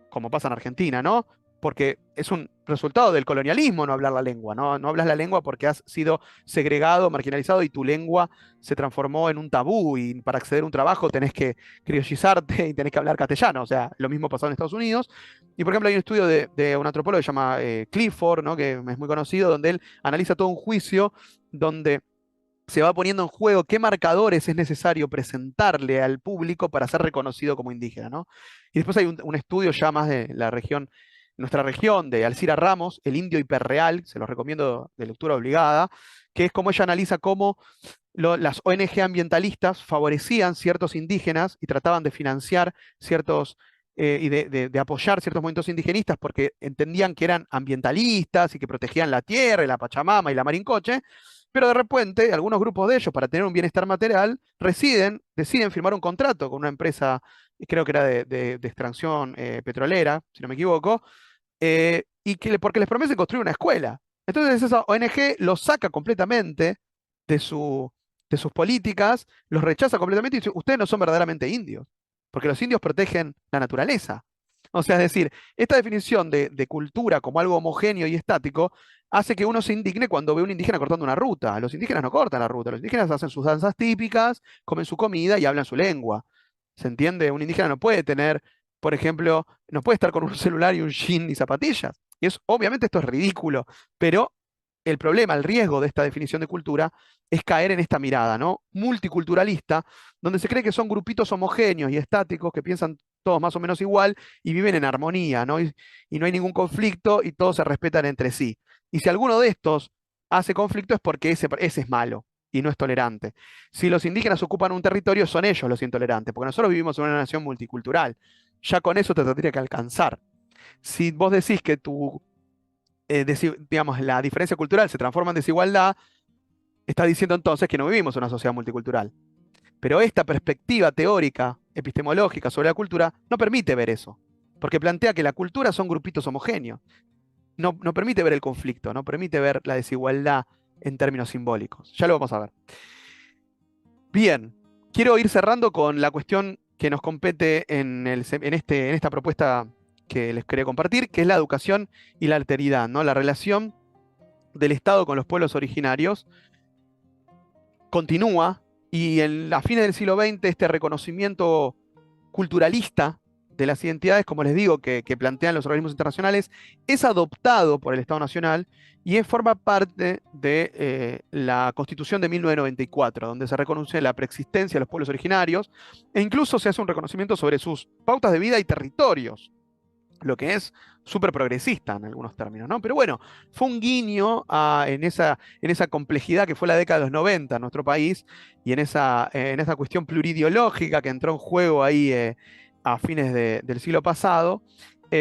como pasa en Argentina, ¿no? Porque es un resultado del colonialismo no hablar la lengua, ¿no? No hablas la lengua porque has sido segregado, marginalizado y tu lengua se transformó en un tabú y para acceder a un trabajo tenés que criollizarte y tenés que hablar castellano. O sea, lo mismo pasó en Estados Unidos. Y por ejemplo hay un estudio de un antropólogo que se llama Clifford, ¿no? Que es muy conocido, donde él analiza todo un juicio donde se va poniendo en juego qué marcadores es necesario presentarle al público para ser reconocido como indígena, ¿no? Y después hay un estudio ya más de la región, nuestra región, de Alcira Ramos, El Indio Hiperreal, se los recomiendo de lectura obligada, que es como ella analiza cómo las ONG ambientalistas favorecían ciertos indígenas y trataban de financiar ciertos y de apoyar ciertos movimientos indigenistas porque entendían que eran ambientalistas y que protegían la tierra, y la Pachamama y la Marincoche, pero de repente algunos grupos de ellos, para tener un bienestar material, deciden firmar un contrato con una empresa, creo que era de extracción petrolera, si no me equivoco, porque les prometen construir una escuela. Entonces esa ONG los saca completamente de, de sus políticas, los rechaza completamente y dice, ustedes no son verdaderamente indios, porque los indios protegen la naturaleza. O sea, es decir, esta definición de cultura como algo homogéneo y estático hace que uno se indigne cuando ve a un indígena cortando una ruta. Los indígenas no cortan la ruta, los indígenas hacen sus danzas típicas, comen su comida y hablan su lengua. ¿Se entiende? Un indígena no puede tener, por ejemplo, no puede estar con un celular y un jean y zapatillas. Y obviamente esto es ridículo, pero el problema, el riesgo de esta definición de cultura es caer en esta mirada, ¿no? Multiculturalista, donde se cree que son grupitos homogéneos y estáticos que piensan todos más o menos igual y viven en armonía, ¿no? Y no hay ningún conflicto y todos se respetan entre sí. Y si alguno de estos hace conflicto es porque ese es malo y no es tolerante. Si los indígenas ocupan un territorio, son ellos los intolerantes, porque nosotros vivimos en una nación multicultural. Ya con eso te tendría que alcanzar. Si vos decís que digamos, la diferencia cultural se transforma en desigualdad, está diciendo entonces que no vivimos en una sociedad multicultural. Pero esta perspectiva teórica, epistemológica sobre la cultura no permite ver eso, porque plantea que la cultura son grupitos homogéneos. No permite ver el conflicto, no permite ver la desigualdad en términos simbólicos. Ya lo vamos a ver. Bien, quiero ir cerrando con la cuestión que nos compete en esta propuesta que les quería compartir, que es la educación y la alteridad, ¿no? La relación del Estado con los pueblos originarios continúa y a fines del siglo XX este reconocimiento culturalista de las identidades, como les digo, que plantean los organismos internacionales, es adoptado por el Estado Nacional y forma parte de la Constitución de 1994, donde se reconoce la preexistencia de los pueblos originarios e incluso se hace un reconocimiento sobre sus pautas de vida y territorios, lo que es súper progresista en algunos términos, ¿no? Pero bueno, fue un guiño en esa complejidad que fue la década de los 90 en nuestro país y en esa cuestión plurideológica que entró en juego ahí a fines del siglo pasado.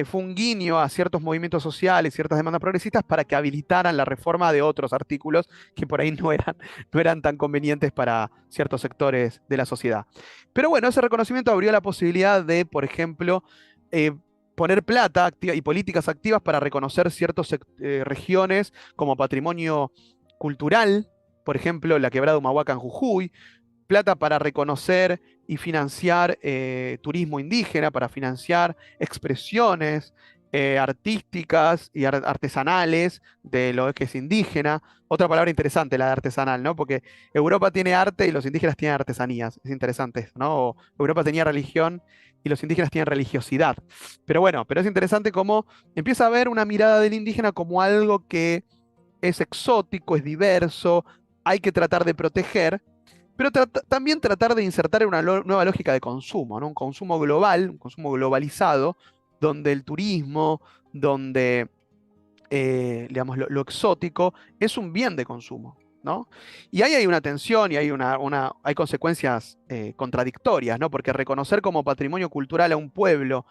Fue un guiño a ciertos movimientos sociales, ciertas demandas progresistas para que habilitaran la reforma de otros artículos que por ahí no eran tan convenientes para ciertos sectores de la sociedad. Pero bueno, ese reconocimiento abrió la posibilidad de, por ejemplo, poner plata y políticas activas para reconocer ciertas regiones como patrimonio cultural, por ejemplo, la quebrada Humahuaca en Jujuy, plata para reconocer y financiar turismo indígena, para financiar expresiones artísticas y artesanales de lo que es indígena. Otra palabra interesante, la de artesanal, ¿no? Porque Europa tiene arte y los indígenas tienen artesanías. Es interesante eso, ¿no? O Europa tenía religión y los indígenas tienen religiosidad. Pero bueno, pero es interesante cómo empieza a ver una mirada del indígena como algo que es exótico, es diverso, hay que tratar de proteger, pero también tratar de insertar en una nueva lógica de consumo, ¿no? Un consumo global, un consumo globalizado, donde el turismo, donde digamos, lo exótico es un bien de consumo, ¿no? Y ahí hay una tensión y hay consecuencias contradictorias, ¿no? Porque reconocer como patrimonio cultural a un pueblo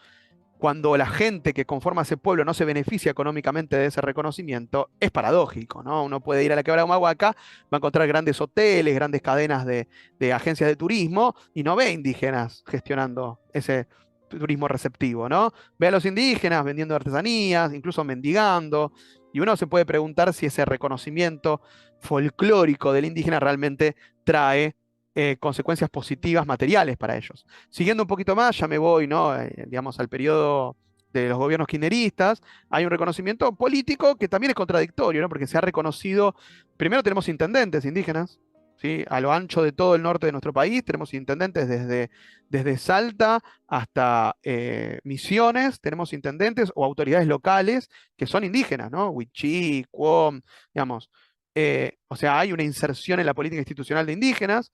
cuando la gente que conforma ese pueblo no se beneficia económicamente de ese reconocimiento, es paradójico, ¿no? Uno puede ir a la quebrada de Humahuaca, va a encontrar grandes hoteles, grandes cadenas de agencias de turismo, y no ve indígenas gestionando ese turismo receptivo, ¿no? Ve a los indígenas vendiendo artesanías, incluso mendigando, y uno se puede preguntar si ese reconocimiento folclórico del indígena realmente trae consecuencias positivas materiales para ellos. Siguiendo un poquito más, ya me voy, ¿no? Digamos, al periodo de los gobiernos kirchneristas, hay un reconocimiento político que también es contradictorio, ¿no? Porque se ha reconocido, primero tenemos intendentes indígenas, ¿sí? A lo ancho de todo el norte de nuestro país, tenemos intendentes desde Salta hasta Misiones, tenemos intendentes o autoridades locales que son indígenas, ¿no? Huichí, Cuom, digamos. O sea, hay una inserción en la política institucional de indígenas.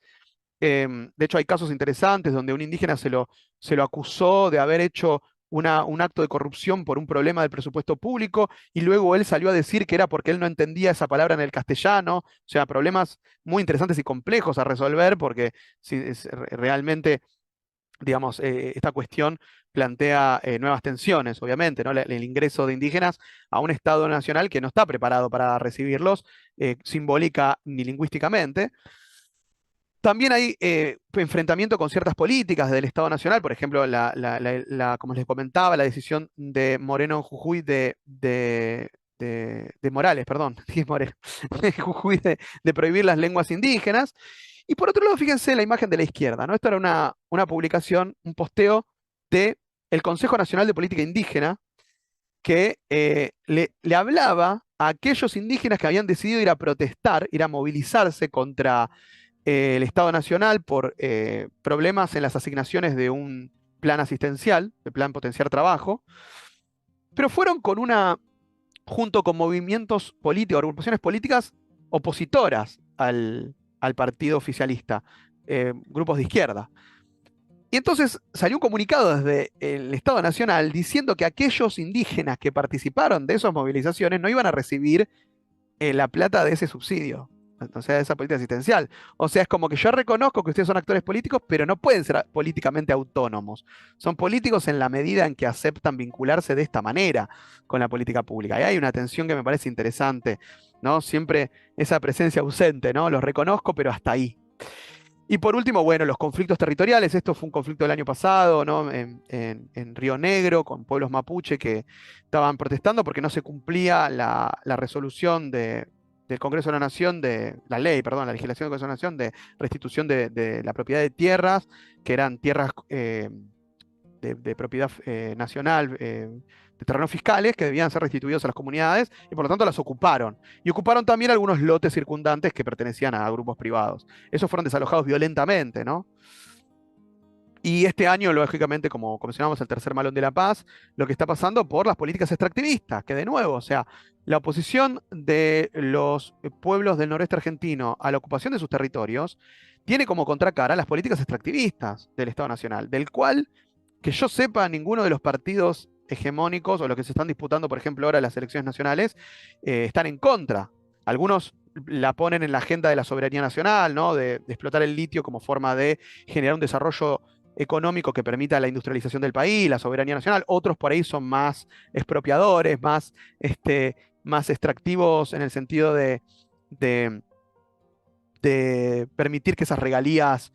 De hecho, hay casos interesantes donde un indígena se lo acusó de haber hecho un acto de corrupción por un problema del presupuesto público y luego él salió a decir que era porque él no entendía esa palabra en el castellano. O sea, problemas muy interesantes y complejos a resolver porque realmente, digamos, esta cuestión plantea nuevas tensiones, obviamente, ¿no? El ingreso de indígenas a un Estado nacional que no está preparado para recibirlos simbólica ni lingüísticamente. También hay enfrentamiento con ciertas políticas del Estado Nacional, por ejemplo, como les comentaba, la decisión de Moreno en Jujuy de Morales, perdón, dije Moreno, de Jujuy de prohibir las lenguas indígenas. Y por otro lado, fíjense la imagen de la izquierda, ¿no? Esto era una publicación, un posteo de el Consejo Nacional de Política Indígena, que le hablaba a aquellos indígenas que habían decidido ir a protestar, ir a movilizarse contra el Estado Nacional por problemas en las asignaciones de un plan asistencial, el plan Potenciar Trabajo, pero fueron junto con movimientos políticos, agrupaciones políticas opositoras al partido oficialista, grupos de izquierda. Y entonces salió un comunicado desde el Estado Nacional diciendo que aquellos indígenas que participaron de esas movilizaciones no iban a recibir la plata de ese subsidio, o sea, de esa política asistencial. O sea, es como que yo reconozco que ustedes son actores políticos, pero no pueden ser políticamente autónomos. Son políticos en la medida en que aceptan vincularse de esta manera con la política pública. Y hay una tensión que me parece interesante, ¿no? Siempre esa presencia ausente, ¿no? Los reconozco, pero hasta ahí. Y por último, bueno, los conflictos territoriales. Esto fue un conflicto del año pasado, ¿no? En Río Negro, con pueblos mapuche que estaban protestando porque no se cumplía la resolución del Congreso de la Nación, la legislación del Congreso de la Nación de restitución de la propiedad de tierras, que eran tierras de propiedad nacional, de terrenos fiscales que debían ser restituidos a las comunidades y por lo tanto las ocuparon. Y ocuparon también algunos lotes circundantes que pertenecían a grupos privados. Esos fueron desalojados violentamente, ¿no? Y este año, lógicamente, como mencionamos, el tercer Malón de la Paz, lo que está pasando por las políticas extractivistas, que de nuevo, o sea, la oposición de los pueblos del noreste argentino a la ocupación de sus territorios tiene como contracara las políticas extractivistas del Estado Nacional, del cual, que yo sepa, ninguno de los partidos hegemónicos o los que se están disputando, por ejemplo, ahora las elecciones nacionales, están en contra. Algunos la ponen en la agenda de la soberanía nacional, ¿no? De explotar el litio como forma de generar un desarrollo económico que permita la industrialización del país, la soberanía nacional. Otros por ahí son más expropiadores, más extractivos en el sentido de, de permitir que esas regalías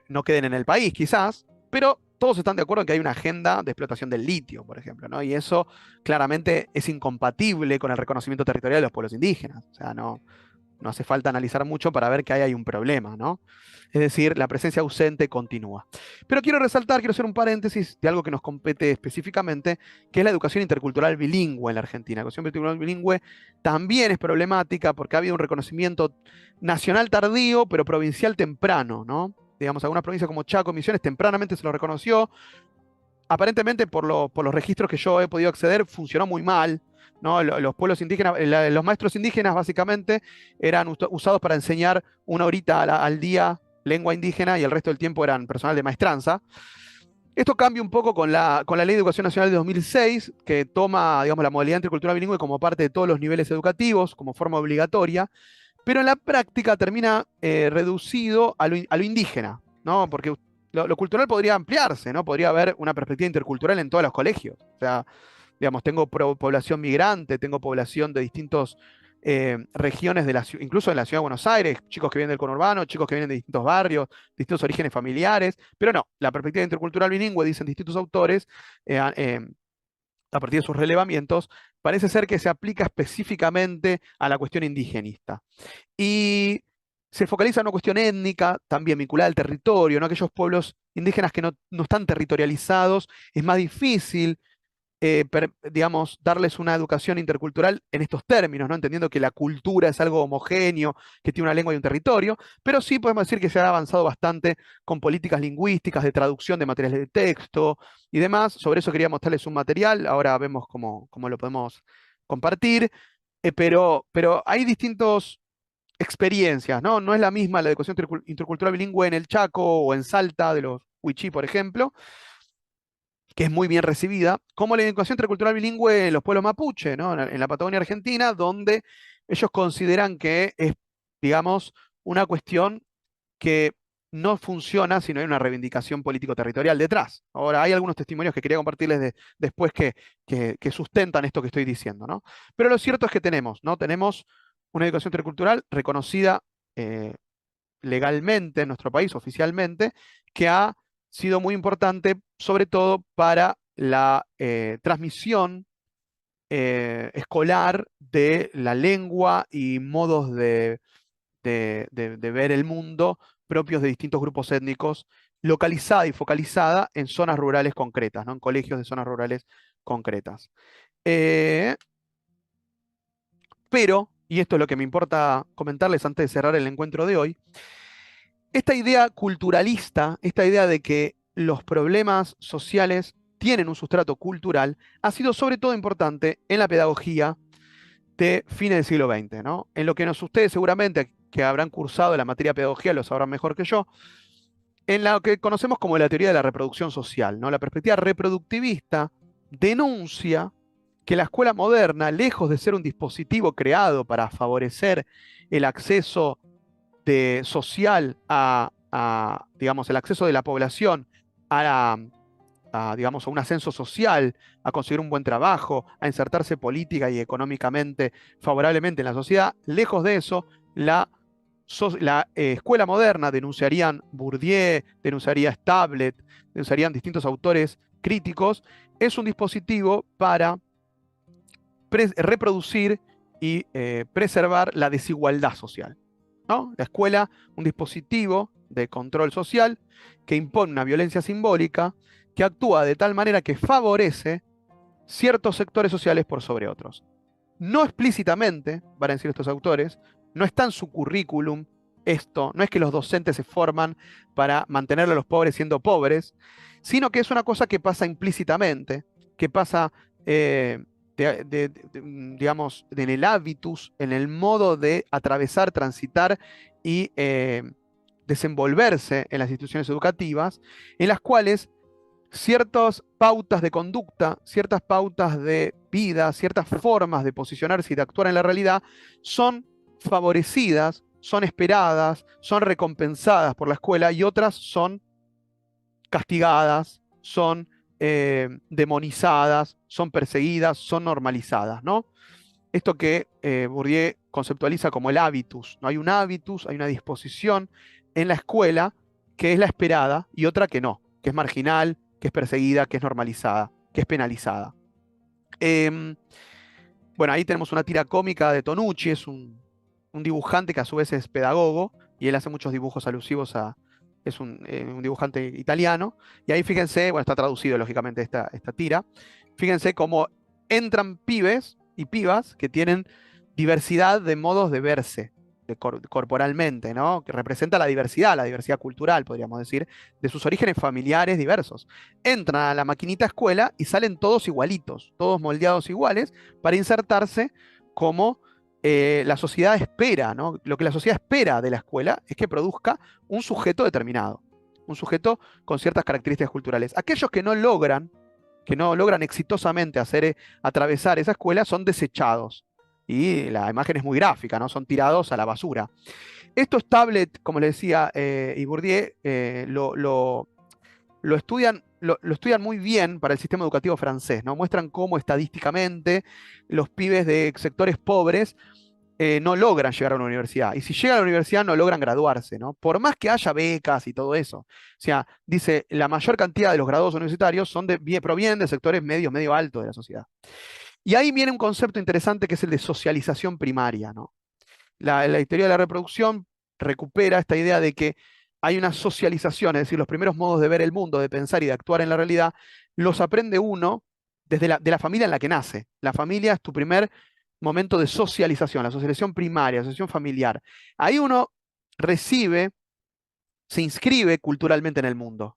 no queden en el país, quizás, pero todos están de acuerdo en que hay una agenda de explotación del litio, por ejemplo, ¿no? Y eso claramente es incompatible con el reconocimiento territorial de los pueblos indígenas. O sea, no hace falta analizar mucho para ver que ahí hay un problema, ¿no? Es decir, la presencia ausente continúa. Pero quiero hacer un paréntesis de algo que nos compete específicamente, que es la educación intercultural bilingüe en la Argentina. La educación intercultural bilingüe también es problemática porque ha habido un reconocimiento nacional tardío, pero provincial temprano, ¿no? Digamos, algunas provincias como Chaco, Misiones, tempranamente se lo reconoció. Aparentemente, por los registros que yo he podido acceder, funcionó muy mal, ¿no? Los pueblos indígenas, los maestros indígenas básicamente eran usados para enseñar una horita al día lengua indígena y el resto del tiempo eran personal de maestranza. Esto cambia un poco con la Ley de Educación Nacional de 2006, que toma, digamos, la modalidad intercultural bilingüe como parte de todos los niveles educativos, como forma obligatoria, pero en la práctica termina reducido a lo indígena, ¿no? Porque lo cultural podría ampliarse, ¿no? Podría haber una perspectiva intercultural en todos los colegios. O sea, digamos, tengo población migrante, tengo población de distintas regiones, incluso en la ciudad de Buenos Aires, chicos que vienen del conurbano, chicos que vienen de distintos barrios, distintos orígenes familiares, pero no, la perspectiva intercultural bilingüe, dicen distintos autores, a partir de sus relevamientos, parece ser que se aplica específicamente a la cuestión indigenista. Y se focaliza en una cuestión étnica, también vinculada al territorio, ¿no? Aquellos pueblos indígenas que no están territorializados, es más difícil, digamos, darles una educación intercultural en estos términos, ¿no? Entendiendo que la cultura es algo homogéneo, que tiene una lengua y un territorio, pero sí podemos decir que se ha avanzado bastante con políticas lingüísticas, de traducción de materiales de texto y demás. Sobre eso quería mostrarles un material, ahora vemos cómo lo podemos compartir, pero hay distintos experiencias, ¿no? No es la misma la educación intercultural bilingüe en el Chaco o en Salta de los Huichí, por ejemplo, que es muy bien recibida, como la educación intercultural bilingüe en los pueblos mapuche, ¿no? En la Patagonia Argentina, donde ellos consideran que es, digamos, una cuestión que no funciona si no hay una reivindicación político-territorial detrás. Ahora, hay algunos testimonios que quería compartirles después que sustentan esto que estoy diciendo, ¿no? Pero lo cierto es que ¿no? Tenemos una educación intercultural reconocida legalmente en nuestro país, oficialmente, que ha sido muy importante, sobre todo para la transmisión escolar de la lengua y modos de ver el mundo propios de distintos grupos étnicos, localizada y focalizada en zonas rurales concretas, ¿no? En colegios de zonas rurales concretas. Pero, y esto es lo que me importa comentarles antes de cerrar el encuentro de hoy, esta idea culturalista, esta idea de que los problemas sociales tienen un sustrato cultural, ha sido sobre todo importante en la pedagogía de fines del siglo XX, ¿no? En lo que ustedes seguramente que habrán cursado la materia de pedagogía lo sabrán mejor que yo, en lo que conocemos como la teoría de la reproducción social, ¿no? La perspectiva reproductivista denuncia que la escuela moderna, lejos de ser un dispositivo creado para favorecer el acceso social digamos, el acceso de la población digamos, a un ascenso social, a conseguir un buen trabajo, a insertarse política y económicamente favorablemente en la sociedad, lejos de eso, la escuela moderna, denunciarían Bourdieu, denunciaría Stablet, denunciarían distintos autores críticos, es un dispositivo para reproducir y preservar la desigualdad social, ¿no? La escuela, un dispositivo de control social que impone una violencia simbólica que actúa de tal manera que favorece ciertos sectores sociales por sobre otros. No explícitamente, van a decir estos autores, no está en su currículum esto, no es que los docentes se forman para mantener a los pobres siendo pobres, sino que es una cosa que pasa implícitamente, que pasa, digamos, en el hábitus, en el modo de atravesar, transitar y desenvolverse en las instituciones educativas, en las cuales ciertas pautas de conducta, ciertas pautas de vida, ciertas formas de posicionarse y de actuar en la realidad son favorecidas, son esperadas, son recompensadas por la escuela y otras son castigadas, son demonizadas, son perseguidas, son normalizadas, ¿no? Esto que Bourdieu conceptualiza como el hábitus, ¿no? Hay un hábitus, hay una disposición en la escuela que es la esperada y otra que no, que es marginal, que es perseguida, que es normalizada, que es penalizada. Bueno, ahí tenemos una tira cómica de Tonucci, es un dibujante que a su vez es pedagogo, y él hace muchos dibujos alusivos a... Es un dibujante italiano, y ahí fíjense, bueno, está traducido lógicamente esta tira, fíjense cómo entran pibes y pibas que tienen diversidad de modos de verse corporalmente, ¿no? Que representa la diversidad cultural, podríamos decir, de sus orígenes familiares diversos. Entran a la maquinita escuela y salen todos igualitos, todos moldeados iguales, para insertarse como la sociedad espera, ¿no? Lo que la sociedad espera de la escuela es que produzca un sujeto determinado, un sujeto con ciertas características culturales. Aquellos que no logran exitosamente atravesar esa escuela son desechados. Y la imagen es muy gráfica, ¿no? Son tirados a la basura. Estos tablets, como le decía, y Bourdieu, lo estudian muy bien para el sistema educativo francés, ¿no? Muestran cómo estadísticamente los pibes de sectores pobres no logran llegar a una universidad. Y si llegan a la universidad no logran graduarse, ¿no? Por más que haya becas y todo eso. O sea, dice, la mayor cantidad de los graduados universitarios provienen de sectores medio altos de la sociedad. Y ahí viene un concepto interesante que es el de socialización primaria, ¿no? La teoría de la reproducción recupera esta idea de que hay una socialización, es decir, los primeros modos de ver el mundo, de pensar y de actuar en la realidad, los aprende uno de la familia en la que nace. La familia es tu primer momento de socialización, la socialización primaria, la socialización familiar. Ahí uno recibe, se inscribe culturalmente en el mundo.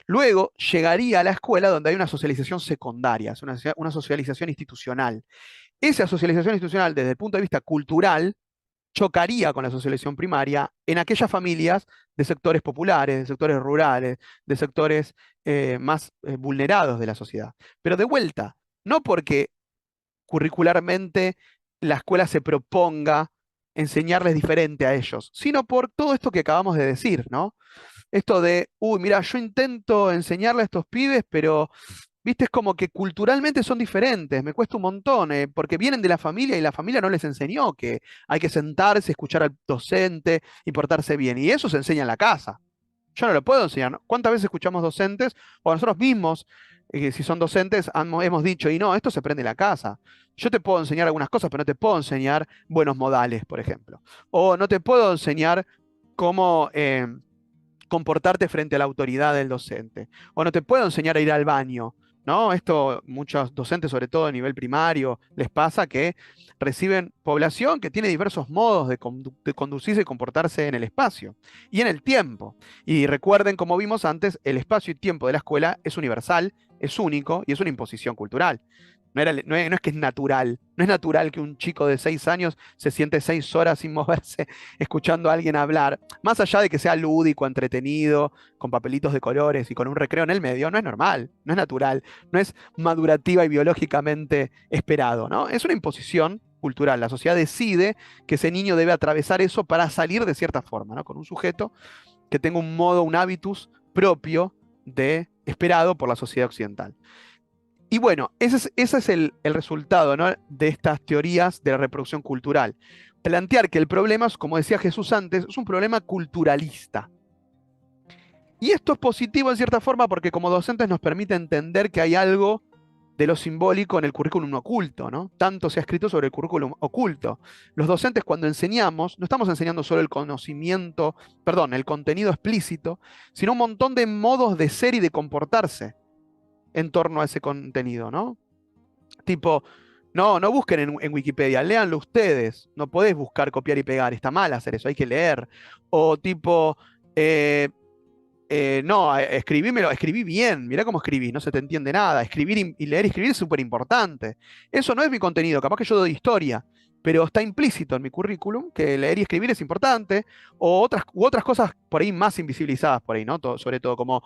Luego llegaría a la escuela donde hay una socialización secundaria, es una socialización institucional. Esa socialización institucional, desde el punto de vista cultural, chocaría con la socialización primaria en aquellas familias de sectores populares, de sectores rurales, de sectores más vulnerados de la sociedad. Pero de vuelta, no porque curricularmente la escuela se proponga enseñarles diferente a ellos, sino por todo esto que acabamos de decir, ¿no? Esto de, uy, mira, yo intento enseñarle a estos pibes, pero, viste, es como que culturalmente son diferentes, me cuesta un montón, porque vienen de la familia y la familia no les enseñó que hay que sentarse, escuchar al docente y portarse bien, y eso se enseña en la casa. Yo no lo puedo enseñar, ¿no? ¿Cuántas veces escuchamos docentes, o nosotros mismos, si son docentes, hemos dicho, y no, esto se aprende en la casa. Yo te puedo enseñar algunas cosas, pero no te puedo enseñar buenos modales, por ejemplo. O no te puedo enseñar cómo comportarte frente a la autoridad del docente. O no te puedo enseñar a ir al baño, ¿no? Esto muchos docentes, sobre todo a nivel primario, les pasa que reciben población que tiene diversos modos de conducirse y comportarse en el espacio y en el tiempo. Y recuerden, como vimos antes, el espacio y tiempo de la escuela es universal, es único y es una imposición cultural. No es que es natural, no es natural que un chico de 6 años se siente 6 horas sin moverse escuchando a alguien hablar, más allá de que sea lúdico, entretenido, con papelitos de colores y con un recreo en el medio, no es normal, no es natural, no es madurativa y biológicamente esperado, ¿no? Es una imposición cultural. La sociedad decide que ese niño debe atravesar eso para salir de cierta forma, ¿no? Con un sujeto que tenga un modo, un hábitus propio esperado por la sociedad occidental. Y bueno, ese es el resultado, ¿no? De estas teorías de la reproducción cultural. Plantear que el problema, como decía Jesús antes, es un problema culturalista. Y esto es positivo en cierta forma porque como docentes nos permite entender que hay algo de lo simbólico en el currículum oculto, ¿no? Tanto se ha escrito sobre el currículum oculto. Los docentes cuando enseñamos, no estamos enseñando solo el conocimiento, perdón, el contenido explícito, sino un montón de modos de ser y de comportarse en torno a ese contenido, ¿no? Tipo, No, no busquen en Wikipedia, léanlo ustedes. No podés buscar, copiar y pegar. Está mal hacer eso, hay que leer. O tipo, eh, no, escribímelo, escribí bien, mirá cómo escribí, no se te entiende nada. Escribir y leer y escribir es súper importante. Eso no es mi contenido, capaz que yo doy historia, pero está implícito en mi currículum que leer y escribir es importante, o otras cosas por ahí más invisibilizadas por ahí, ¿no? Sobre todo como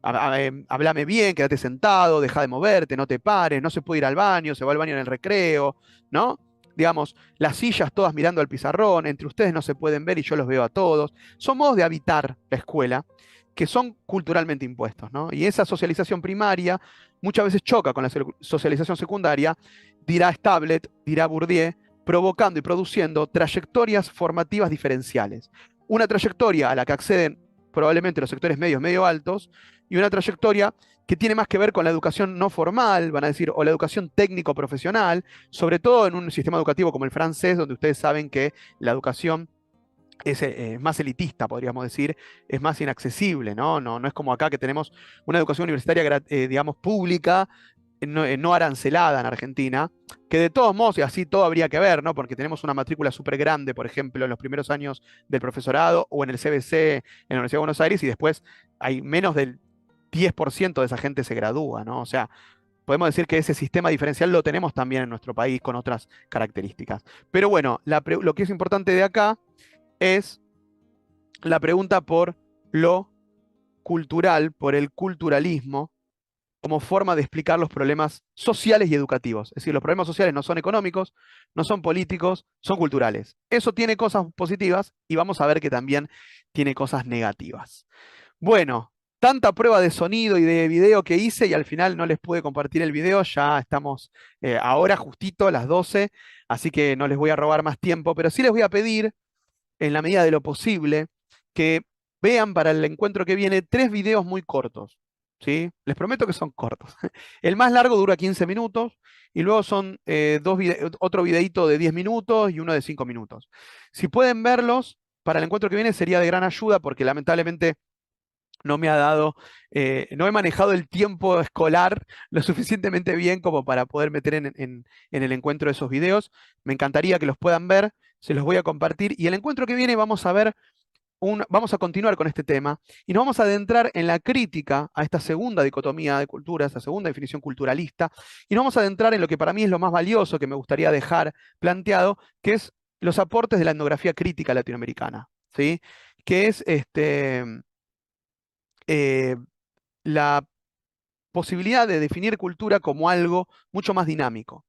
hablame bien, quédate sentado, deja de moverte, no te pares, no se puede ir al baño, se va al baño en el recreo, ¿no? Digamos, las sillas todas mirando al pizarrón, entre ustedes no se pueden ver y yo los veo a todos. Son modos de habitar la escuela que son culturalmente impuestos, ¿no? Y esa socialización primaria muchas veces choca con la socialización secundaria, dirá Stablet, dirá Bourdieu, provocando y produciendo trayectorias formativas diferenciales. Una trayectoria a la que acceden probablemente los sectores medios, medio altos, y una trayectoria que tiene más que ver con la educación no formal, van a decir, o la educación técnico-profesional, sobre todo en un sistema educativo como el francés, donde ustedes saben que la educación es más elitista, podríamos decir, es más inaccesible, ¿no? No es como acá que tenemos una educación universitaria, digamos, pública, no arancelada en Argentina, que de todos modos, y así todo habría que ver, ¿no? Porque tenemos una matrícula súper grande, por ejemplo, en los primeros años del profesorado o en el CBC, en la Universidad de Buenos Aires, y después hay menos del 10% de esa gente se gradúa, ¿no? O sea, podemos decir que ese sistema diferencial lo tenemos también en nuestro país con otras características. Pero bueno, lo que es importante de acá es la pregunta por lo cultural, por el culturalismo, como forma de explicar los problemas sociales y educativos. Es decir, los problemas sociales no son económicos, no son políticos, son culturales. Eso tiene cosas positivas y vamos a ver que también tiene cosas negativas. Bueno, tanta prueba de sonido y de video que hice y al final no les pude compartir el video, ya estamos ahora justito a las 12, así que no les voy a robar más tiempo, pero sí les voy a pedir en la medida de lo posible, que vean para el encuentro que viene 3 videos muy cortos. ¿Sí? Les prometo que son cortos. El más largo dura 15 minutos y luego son otro videito de 10 minutos y uno de 5 minutos. Si pueden verlos, para el encuentro que viene sería de gran ayuda porque lamentablemente no me ha dado, no he manejado el tiempo escolar lo suficientemente bien como para poder meter en el encuentro esos videos. Me encantaría que los puedan ver, se los voy a compartir. Y el encuentro que viene vamos a ver, vamos a continuar con este tema y nos vamos a adentrar en la crítica a esta segunda dicotomía de culturas, esta segunda definición culturalista, y nos vamos a adentrar en lo que para mí es lo más valioso que me gustaría dejar planteado, que es los aportes de la etnografía crítica latinoamericana, ¿sí? Que es eh, la posibilidad de definir cultura como algo mucho más dinámico,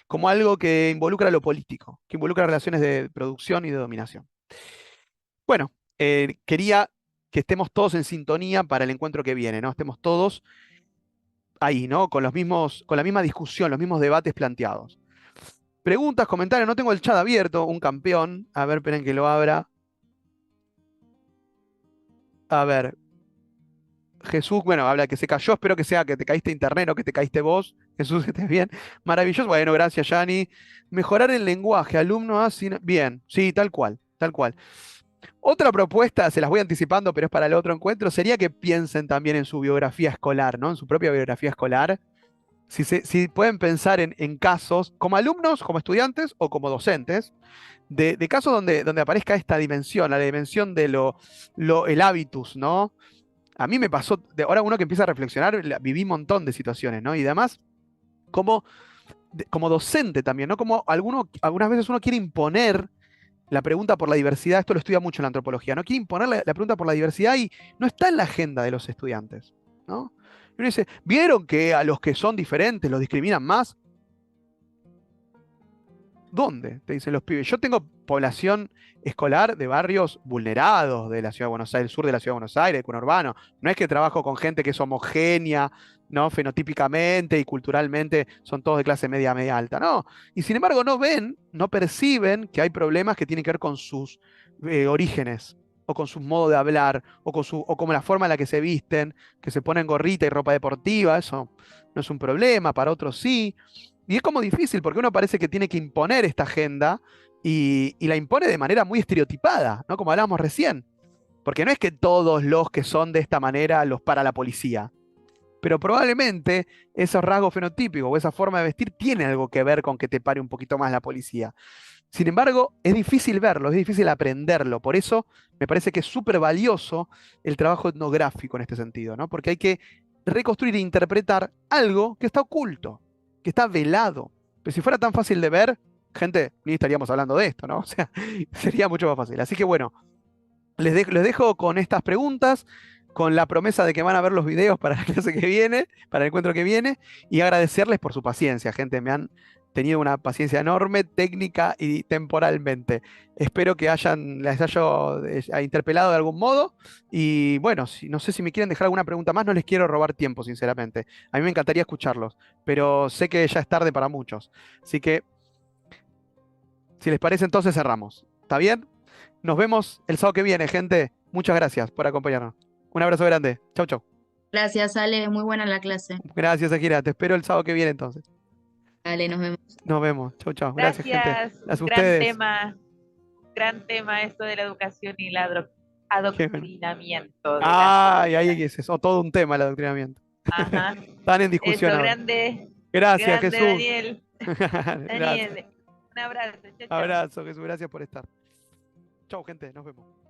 como algo que involucra lo político, que involucra relaciones de producción y de dominación. Bueno, quería que estemos todos en sintonía para el encuentro que viene, ¿no? Estemos todos ahí, ¿no? Con la misma discusión, los mismos debates planteados. Preguntas, comentarios, no tengo el chat abierto, un campeón. A ver, esperen que lo abra. A ver, Jesús, bueno, habla que se cayó, espero que sea que te caíste internet o que te caíste vos. Jesús, que estés bien. Maravilloso. Bueno, gracias, Yani. Mejorar el lenguaje, alumno así. Bien, sí, tal cual, tal cual. Otra propuesta, se las voy anticipando, pero es para el otro encuentro, sería que piensen también en su biografía escolar, ¿no? En su propia biografía escolar. Si pueden pensar en casos, como alumnos, como estudiantes o como docentes, de casos donde aparezca esta dimensión, la dimensión de el hábitus, ¿no? A mí me pasó, ahora uno que empieza a reflexionar, viví un montón de situaciones, ¿no? Y además, como, como docente también, ¿no? Como algunas veces uno quiere imponer la pregunta por la diversidad, esto lo estudia mucho en la antropología, no quiere imponer la pregunta por la diversidad y no está en la agenda de los estudiantes, ¿no? Y uno dice, ¿vieron que a los que son diferentes los discriminan más? ¿Dónde? Te dicen los pibes. Yo tengo población escolar de barrios vulnerados de la ciudad de Buenos Aires, el sur de la ciudad de Buenos Aires, de conurbano. No es que trabajo con gente que es homogénea, ¿no? Fenotípicamente y culturalmente son todos de clase media, media alta. No. Y sin embargo no ven, no perciben que hay problemas que tienen que ver con sus orígenes, o con su modo de hablar, o como la forma en la que se visten, que se ponen gorrita y ropa deportiva. Eso no es un problema, para otros sí. Y es como difícil, porque uno parece que tiene que imponer esta agenda y la impone de manera muy estereotipada, ¿no? Como hablábamos recién. Porque no es que todos los que son de esta manera los para la policía. pero probablemente esos rasgos fenotípicos o esa forma de vestir tiene algo que ver con que te pare un poquito más la policía. Sin embargo, es difícil verlo, es difícil aprenderlo. Por eso me parece que es súper valioso el trabajo etnográfico en este sentido, ¿no? Porque hay que reconstruir e interpretar algo que está oculto, que está velado. Pero si fuera tan fácil de ver, gente, ni estaríamos hablando de esto, ¿no? O sea, sería mucho más fácil. Así que bueno, les dejo con estas preguntas, con la promesa de que van a ver los videos para la clase que viene, para el encuentro que viene, y agradecerles por su paciencia, gente. Me han tenido una paciencia enorme, técnica y temporalmente. Espero que les haya interpelado de algún modo. Y bueno, no sé si me quieren dejar alguna pregunta más, no les quiero robar tiempo, sinceramente. A mí me encantaría escucharlos, pero sé que ya es tarde para muchos. Así que, si les parece, entonces cerramos. ¿Está bien? Nos vemos el sábado que viene, gente. Muchas gracias por acompañarnos. Un abrazo grande. Chau, chau. Gracias, Ale, muy buena la clase. Gracias, Akira. Te espero el sábado que viene entonces. Dale, nos vemos. Nos vemos. Chau, chau. Gracias, gente. Gracias, Gracias a un ustedes. gran tema esto de la educación y el Qué bueno. adoctrinamiento de Ay, ahí policías. es eso. Todo un tema el adoctrinamiento. Ajá, Están en discusión eso, ahora. grande, Gracias, grande Jesús. Daniel. Gracias. Daniel, un abrazo, chao, chao. Abrazo, Jesús. Gracias por estar. Chau, gente. Nos vemos.